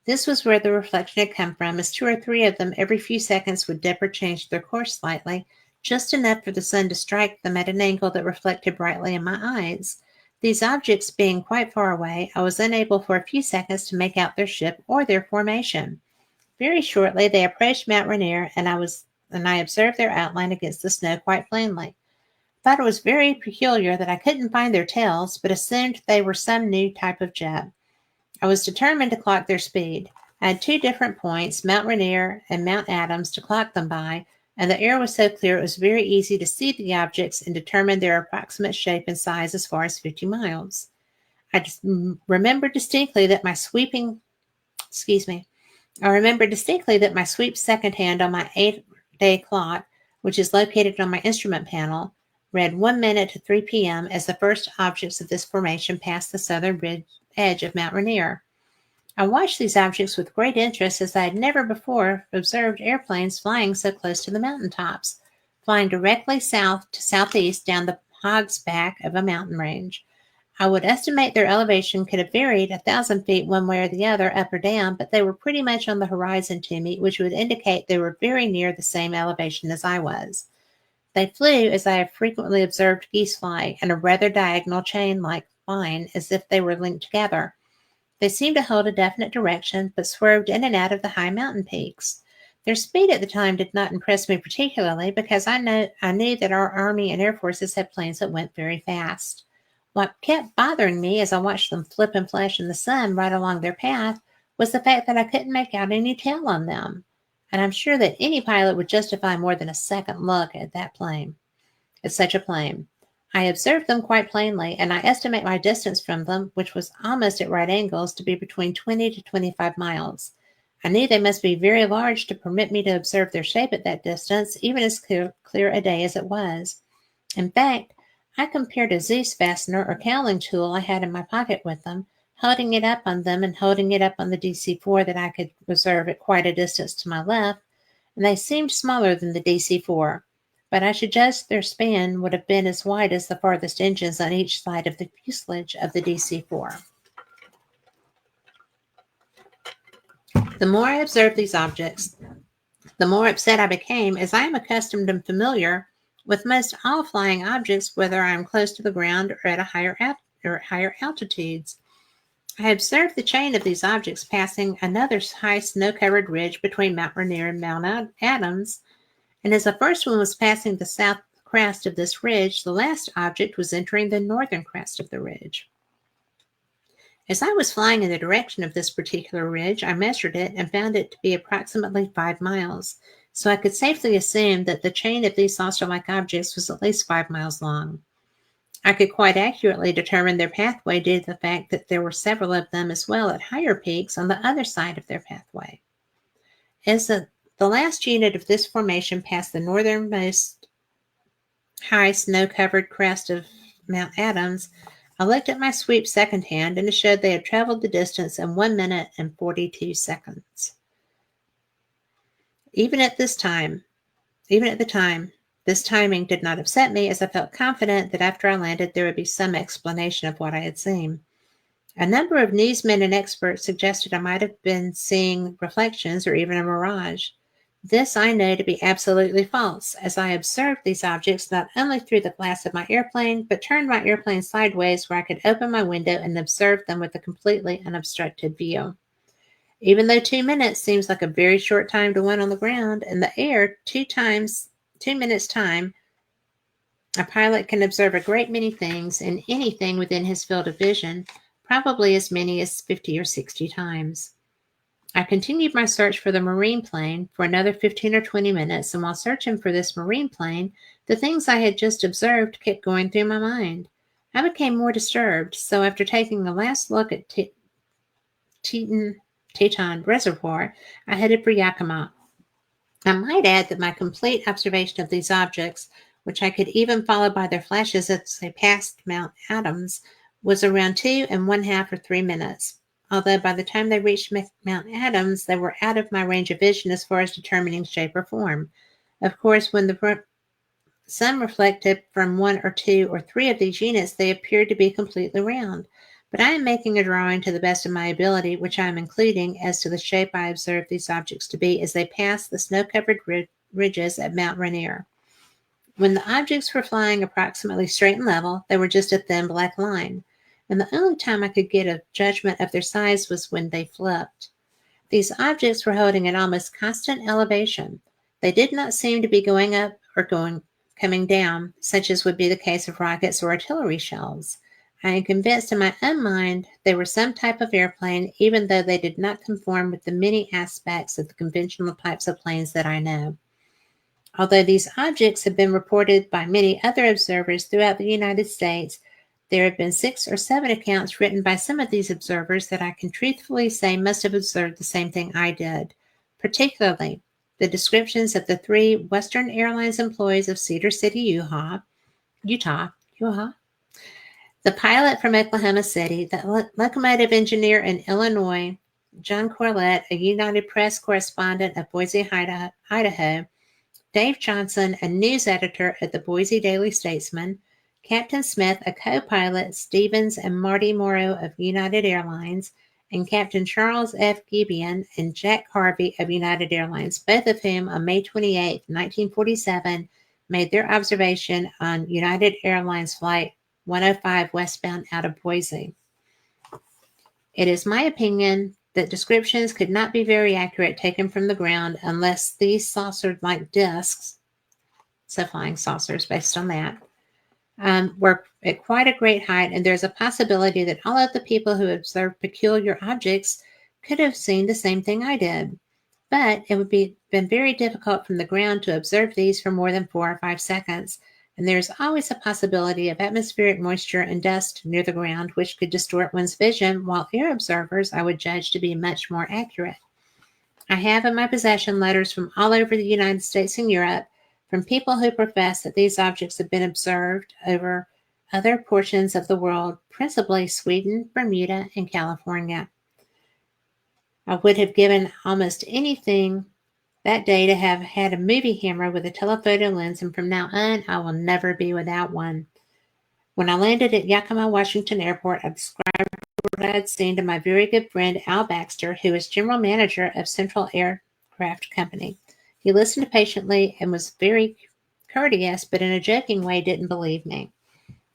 this was where the reflection had come from, as 2 or 3 of them every few seconds would dip or change their course slightly, just enough for the sun to strike them at an angle that reflected brightly in my eyes. These objects being quite far away, I was unable for a few seconds to make out their ship or their formation. Very shortly they approached Mount Rainier, and I observed their outline against the snow quite plainly. I thought it was very peculiar that I couldn't find their tails, but assumed they were some new type of jet. I was determined to clock their speed. I had 2 different points, Mount Rainier and Mount Adams, to clock them by, and the air was so clear it was very easy to see the objects and determine their approximate shape and size as far as 50 miles. I just remember distinctly that my sweep second hand on my 8-day clock, which is located on my instrument panel, read 1 minute to 3 p.m. as the first objects of this formation passed the southern edge of Mount Rainier. I watched these objects with great interest, as I had never before observed airplanes flying so close to the mountaintops, flying directly south to southeast down the hog's back of a mountain range. I would estimate their elevation could have varied 1,000 feet one way or the other, up or down, but they were pretty much on the horizon to me, which would indicate they were very near the same elevation as I was. They flew, as I have frequently observed geese fly, in a rather diagonal chain-like line, as if they were linked together. They seemed to hold a definite direction, but swerved in and out of the high mountain peaks. Their speed at the time did not impress me particularly, because I knew that our Army and Air Forces had planes that went very fast. What kept bothering me as I watched them flip and flash in the sun right along their path was the fact that I couldn't make out any tail on them. And I'm sure that any pilot would justify more than a second look at such a plane. I observed them quite plainly, and I estimate my distance from them, which was almost at right angles, to be between 20 to 25 miles. I knew they must be very large to permit me to observe their shape at that distance, even as clear a day as it was. In fact, I compared a Zeiss fastener or cowling tool I had in my pocket with them, holding it up on them and holding it up on the DC-4 that I could observe at quite a distance to my left, and they seemed smaller than the DC-4. But I should judge their span would have been as wide as the farthest engines on each side of the fuselage of the DC-4. The more I observed these objects, the more upset I became, as I am accustomed and familiar with most all flying objects, whether I am close to the ground or at higher altitudes. I observed the chain of these objects passing another high snow-covered ridge between Mount Rainier and Mount Adams, and as the first one was passing the south crest of this ridge, the last object was entering the northern crest of the ridge. As I was flying in the direction of this particular ridge, I measured it and found it to be approximately 5 miles, so I could safely assume that the chain of these saucer-like objects was at least 5 miles long. I could quite accurately determine their pathway due to the fact that there were several of them as well at higher peaks on the other side of their pathway. As the last unit of this formation passed the northernmost high snow-covered crest of Mount Adams, I looked at my sweep secondhand, and it showed they had traveled the distance in 1 minute and 42 seconds. Even at the time, This timing did not upset me, as I felt confident that after I landed there would be some explanation of what I had seen. A number of newsmen and experts suggested I might have been seeing reflections or even a mirage. This I know to be absolutely false, as I observed these objects not only through the glass of my airplane, but turned my airplane sideways where I could open my window and observe them with a completely unobstructed view. Even though 2 minutes seems like a very short time to one on the ground, in the air, 2 minutes time, a pilot can observe a great many things and anything within his field of vision, probably as many as 50 or 60 times. I continued my search for the marine plane for another 15 or 20 minutes, and while searching for this marine plane, the things I had just observed kept going through my mind. I became more disturbed, so after taking a last look at Teton Reservoir, I headed for Yakima. I might add that my complete observation of these objects, which I could even follow by their flashes as they passed Mount Adams, was around 2½ or 3 minutes. Although by the time they reached Mount Adams, they were out of my range of vision as far as determining shape or form. Of course, when the sun reflected from 1 or 2 or 3 of these units, they appeared to be completely round. But I am making a drawing to the best of my ability, which I am including as to the shape I observed these objects to be as they passed the snow-covered ridges at Mount Rainier. When the objects were flying approximately straight and level, they were just a thin black line, and the only time I could get a judgment of their size was when they flipped. These objects were holding an almost constant elevation. They did not seem to be going up or coming down, such as would be the case of rockets or artillery shells. I am convinced in my own mind they were some type of airplane, even though they did not conform with the many aspects of the conventional types of planes that I know. Although these objects have been reported by many other observers throughout the United States, there have been 6 or 7 accounts written by some of these observers that I can truthfully say must have observed the same thing I did, particularly the descriptions of the 3 Western Airlines employees of Cedar City, Utah, the pilot from Oklahoma City, the locomotive engineer in Illinois, John Corlett, a United Press correspondent of Boise, Idaho, Dave Johnson, a news editor at the Boise Daily Statesman, Captain Smith, a co-pilot, Stevens and Marty Morrow of United Airlines, and Captain Charles F. Gibeon and Jack Harvey of United Airlines, both of whom on May 28, 1947, made their observation on United Airlines Flight 105 westbound out of Boise. It is my opinion that descriptions could not be very accurate taken from the ground unless these saucer-like discs, so flying saucers based on that, were at quite a great height, and there's a possibility that all of the people who observed peculiar objects could have seen the same thing I did. But it would been very difficult from the ground to observe these for more than 4 or 5 seconds, and there's always a possibility of atmospheric moisture and dust near the ground, which could distort one's vision, while air observers I would judge to be much more accurate. I have in my possession letters from all over the United States and Europe from people who profess that these objects have been observed over other portions of the world, principally Sweden, Bermuda, and California. I would have given almost anything that day to have had a movie camera with a telephoto lens, and from now on, I will never be without one. When I landed at Yakima, Washington Airport, I described what I had seen to my very good friend Al Baxter, who is general manager of Central Aircraft Company. He listened patiently and was very courteous, but in a joking way didn't believe me.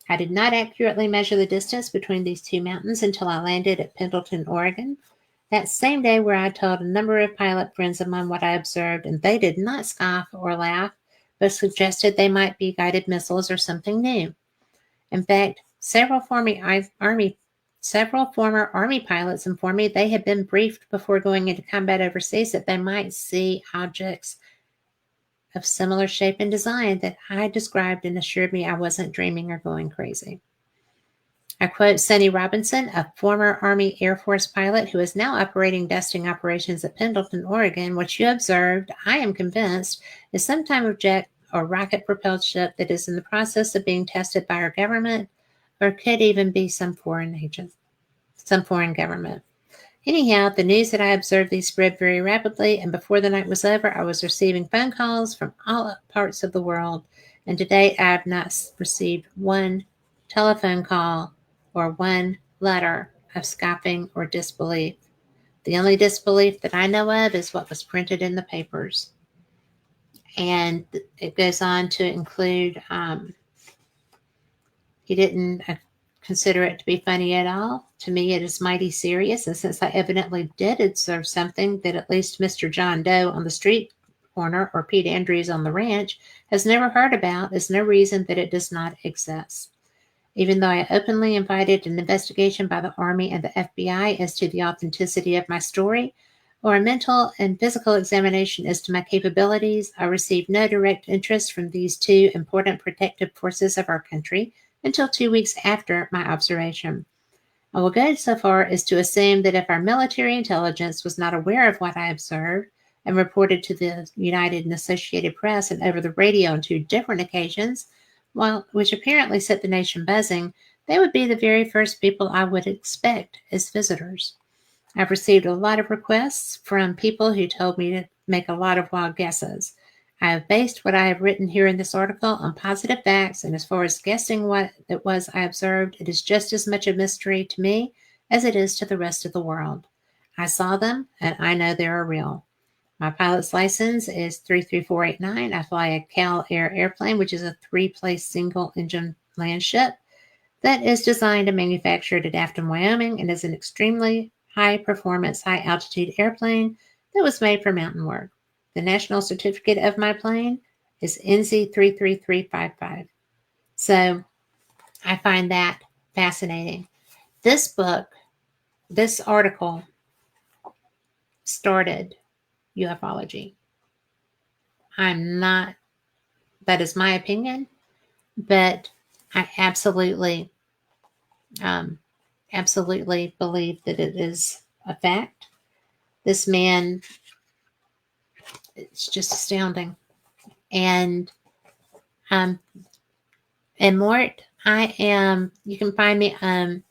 I did not accurately measure the distance between these 2 mountains until I landed at Pendleton, Oregon, that same day, where I told a number of pilot friends of mine what I observed, and they did not scoff or laugh, but suggested they might be guided missiles or something new. In fact, several former Army pilots informed me they had been briefed before going into combat overseas that they might see objects of similar shape and design that I described, and assured me I wasn't dreaming or going crazy. I quote Sonny Robinson, a former Army Air Force pilot who is now operating dusting operations at Pendleton, Oregon. What you observed, I am convinced, is some type of jet or rocket-propelled ship that is in the process of being tested by our government, or could even be some foreign government. Anyhow, the news that I observed these spread very rapidly, and before the night was over, I was receiving phone calls from all parts of the world, and to date I have not received one telephone call or one letter of scoffing or disbelief. The only disbelief that I know of is what was printed in the papers. And it goes on to include, he didn't consider it to be funny at all. To me, it is mighty serious, and since I evidently did observe something that at least Mr. John Doe on the street corner or Pete Andrews on the ranch has never heard about, is no reason that it does not exist. Even though I openly invited an investigation by the Army and the FBI as to the authenticity of my story, or a mental and physical examination as to my capabilities, I received no direct interest from these two important protective forces of our country until 2 weeks after my observation. I will go so far as to assume that if our military intelligence was not aware of what I observed and reported to the United and Associated Press and over the radio on 2 different occasions, which apparently set the nation buzzing, they would be the very first people I would expect as visitors. I've received a lot of requests from people who told me to make a lot of wild guesses. I have based what I have written here in this article on positive facts, and as far as guessing what it was I observed, it is just as much a mystery to me as it is to the rest of the world. I saw them, and I know they are real. My pilot's license is 33489. I fly a Cal Air airplane, which is a 3-place single-engine land ship that is designed and manufactured at Afton, Wyoming, and is an extremely high-performance, high-altitude airplane that was made for mountain work. The national certificate of my plane is NZ33355. So I find that fascinating. This book, this article started ufology. That is my opinion, but I absolutely believe that it is a fact. This man, it's just astounding. And Mort, you can find me on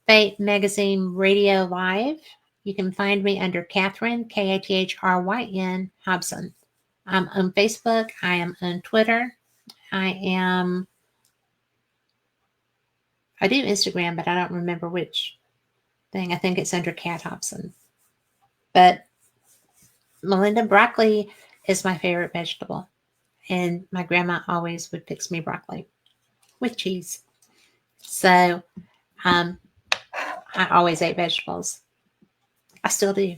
Fate Magazine Radio Live. You can find me under Kathryn, Kathryn Hobson. I'm on Facebook. I am on Twitter. I do Instagram, but I don't remember which thing. I think it's under Kat Hobson. But Melinda, broccoli is my favorite vegetable. And my grandma always would fix me broccoli with cheese. So I always ate vegetables. I still do.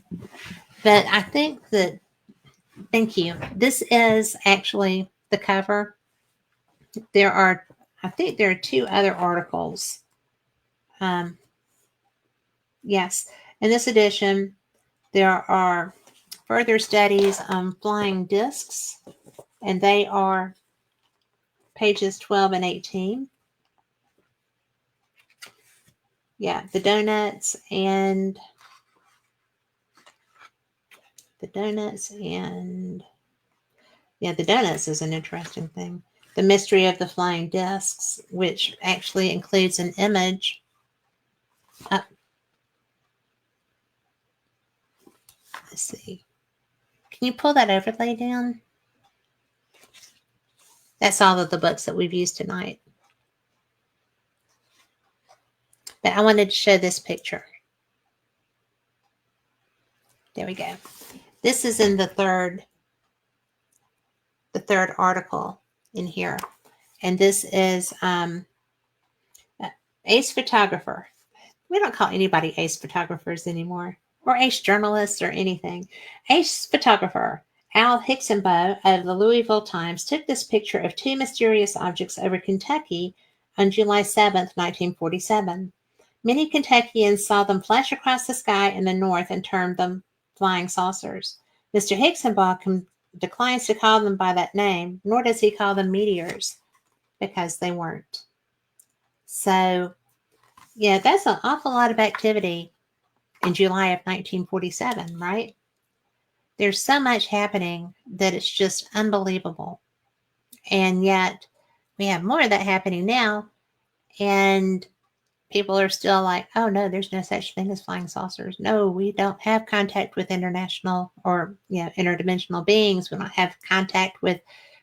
But I think that, thank you. This is actually the cover. I think there are 2 other articles. Yes. In this edition, there are further studies on flying discs, and they are pages 12 and 18. Yeah, the donuts and the donuts is an interesting thing. The mystery of the flying discs, which actually includes an image. Let's see. Can you pull that overlay down? That's all of the books that we've used tonight. But I wanted to show this picture. There we go. This is in the third article in here. And this is ace photographer. We don't call anybody ace photographers anymore, or ace journalists or anything. Ace photographer Al Hicksonbaugh of the Louisville Times took this picture of 2 mysterious objects over Kentucky on July 7th, 1947. Many Kentuckians saw them flash across the sky in the north and termed them flying saucers. Mr. Hicksonbaugh declines to call them by that name, nor does he call them meteors, because they weren't. So, yeah, that's an awful lot of activity in July of 1947, right? There's so much happening that it's just unbelievable. And yet we have more of that happening now. And people are still like, oh no, there's no such thing as flying saucers. No, we don't have contact with international or interdimensional beings. We don't have contact with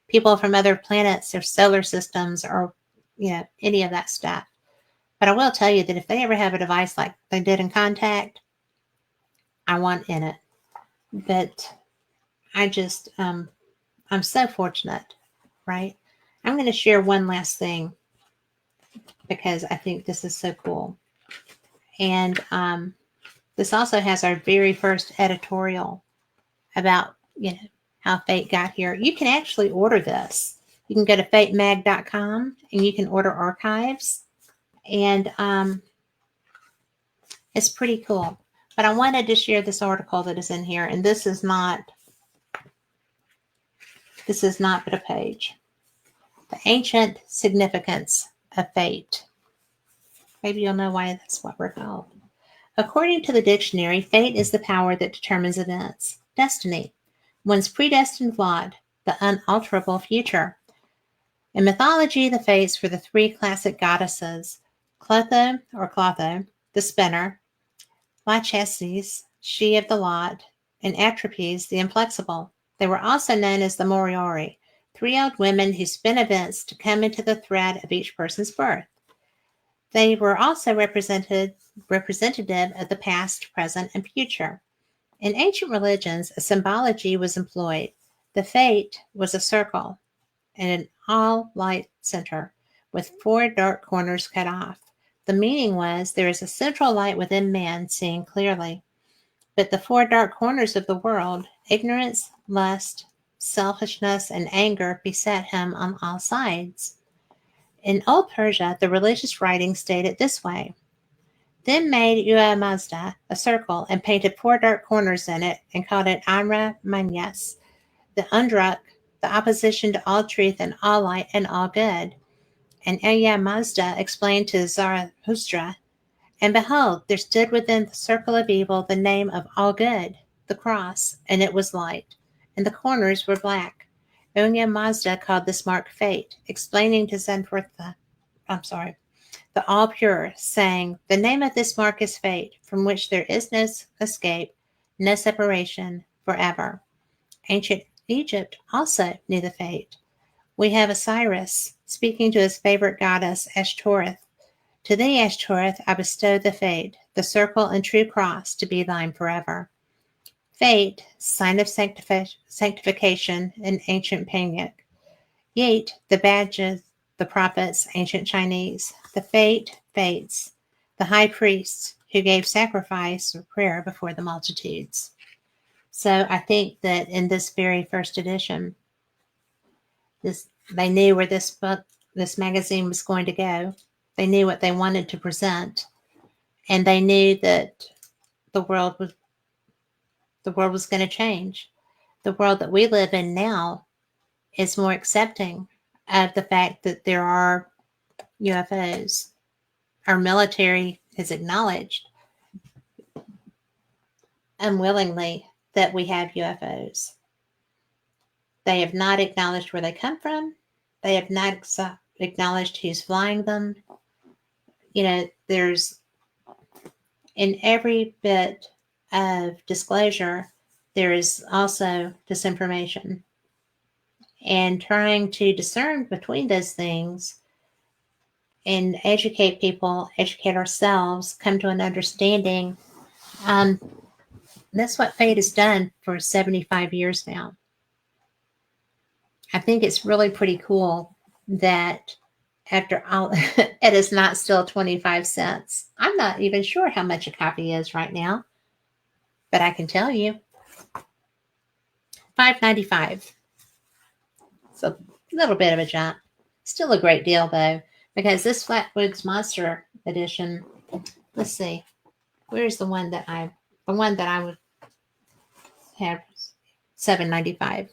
people from other planets or solar systems or any of that stuff. But I will tell you that if they ever have a device like they did in Contact, I want in it. But I just I'm so fortunate, right? I'm going to share one last thing because I think this is so cool. And this also has our very first editorial about, how Fate got here. You can actually order this. You can go to fatemag.com and you can order archives. And it's pretty cool. But I wanted to share this article that is in here. And this is not but a page. The Ancient Significance of Fate. Maybe you'll know why that's what we're called. According to the dictionary, fate is the power that determines events. Destiny, one's predestined lot, the unalterable future. In mythology, the fates were the three classic goddesses, Clotho, the spinner, Lachesis, she of the lot, and Atropes, the inflexible. They were also known as the Moriori, three old women who spin events to come into the thread of each person's birth. They were also representative of the past, present, and future. In ancient religions, a symbology was employed. The fate was a circle and an all-light center with four dark corners cut off. The meaning was there is a central light within man seeing clearly. But the four dark corners of the world, ignorance, lust, selfishness, and anger, beset him on all sides. In Old Persia, the religious writing stated this way. Then made Ua Mazda a circle and painted four dark corners in it and called it Amra Manyas, the Undruk, the opposition to all truth and all light and all good. And Ea Mazda explained to Zarathustra, and behold, there stood within the circle of evil the name of all good, the cross, and it was light, and the corners were black. Onya Mazda called this mark fate, explaining to Zenwartha, the all pure, saying, the name of this mark is fate, from which there is no escape, no separation, forever. Ancient Egypt also knew the fate. We have Osiris speaking to his favorite goddess, Ashtoreth. To thee, Ashtoreth, I bestow the fate, the circle and true cross, to be thine forever. Fate, sign of sanctification in ancient Panyuk. Yet, the badges, the prophets, ancient Chinese. The fates, the high priests who gave sacrifice or prayer before the multitudes. So I think that in this very first edition, they knew where this magazine was going to go. They knew what they wanted to present, and they knew that the world was going to change. The world that we live in now is more accepting of the fact that there are UFOs. Our military has acknowledged unwillingly that we have UFOs. They have not acknowledged where they come from. They have not acknowledged who's flying them. There's in every bit of disclosure, there is also disinformation. And trying to discern between those things and educate people, educate ourselves, come to an understanding. That's what Fate has done for 75 years now. I think it's really pretty cool that after all, it is not still 25 cents. I'm not even sure how much a copy is right now, but I can tell you. $5.95. It's a little bit of a jump. Still a great deal though, because this Flatwoods Monster edition, let's see, where's the one that I would have $7.95.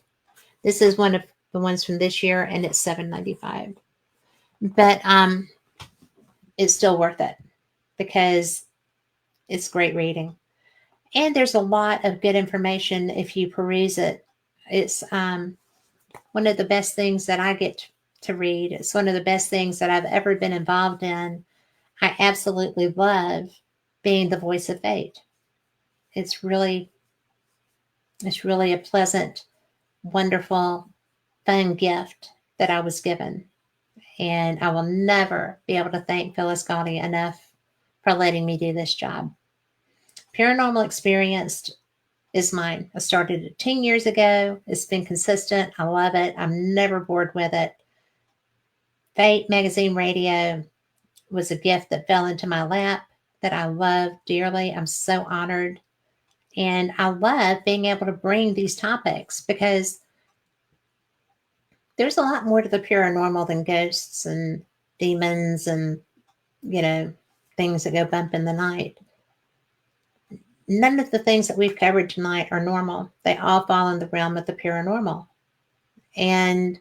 This is one of the ones from this year, and it's $7.95. But it's still worth it because it's great reading. And there's a lot of good information if you peruse it. It's one of the best things that I get to read. It's one of the best things that I've ever been involved in. I absolutely love being the voice of fate. It's really, it's really a pleasant, wonderful, fun gift that I was given. And I will never be able to thank Phyllis Gotti enough for letting me do this job. Paranormal experience is mine. I started it 10 years ago. It's been consistent. I love it. I'm never bored with it. Fate Magazine Radio was a gift that fell into my lap that I love dearly. I'm so honored. And I love being able to bring these topics because there's a lot more to the paranormal than ghosts and demons and, you know, things that go bump in the night. None of the things that we've covered tonight are normal. They all fall in the realm of the paranormal. And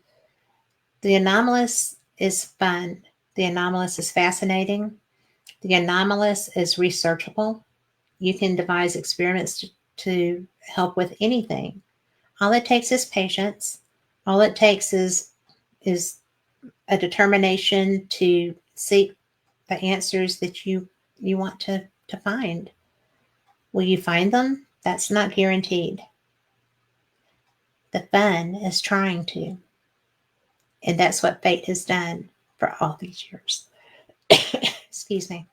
the anomalous is fun. The anomalous is fascinating. The anomalous is researchable. You can devise experiments to help with anything. All it takes is patience. All it takes is a determination to seek the answers that you want to find. Will you find them? That's not guaranteed. The fun is trying to. And that's what fate has done for all these years. Excuse me.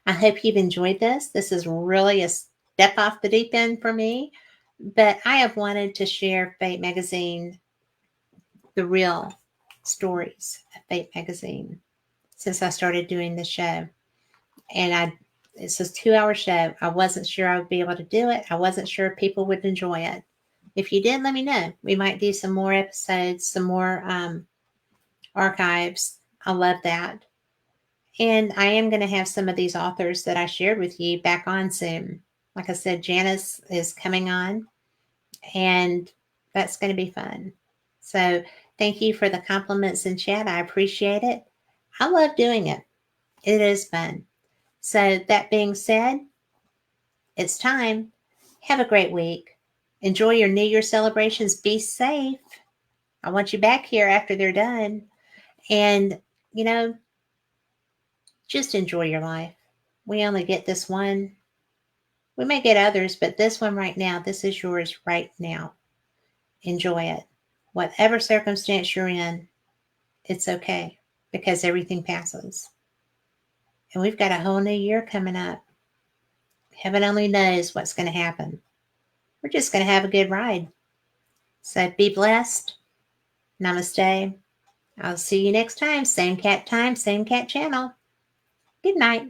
I hope you've enjoyed this. This is really a step off the deep end for me, but I have wanted to share Fate Magazine, the real stories of Fate Magazine, since I started doing the show. And it's a 2-hour show. I wasn't sure I would be able to do it. I wasn't sure people would enjoy it. If you did, let me know. We might do some more episodes, some more archives. I love that. And I am going to have some of these authors that I shared with you back on soon. Like I said, Janice is coming on, and that's going to be fun. So thank you for the compliments in chat. I appreciate it. I love doing it. It is fun. So that being said, it's time. Have a great week. Enjoy your New Year celebrations. Be safe. I want you back here after they're done. And, you know, just enjoy your life. We only get this one. We may get others, but this one right now, this is yours right now. Enjoy it. Whatever circumstance you're in, it's okay because everything passes. And we've got a whole new year coming up. Heaven only knows what's going to happen. We're just going to have a good ride. So be blessed. Namaste. I'll see you next time. Same cat channel. Good night.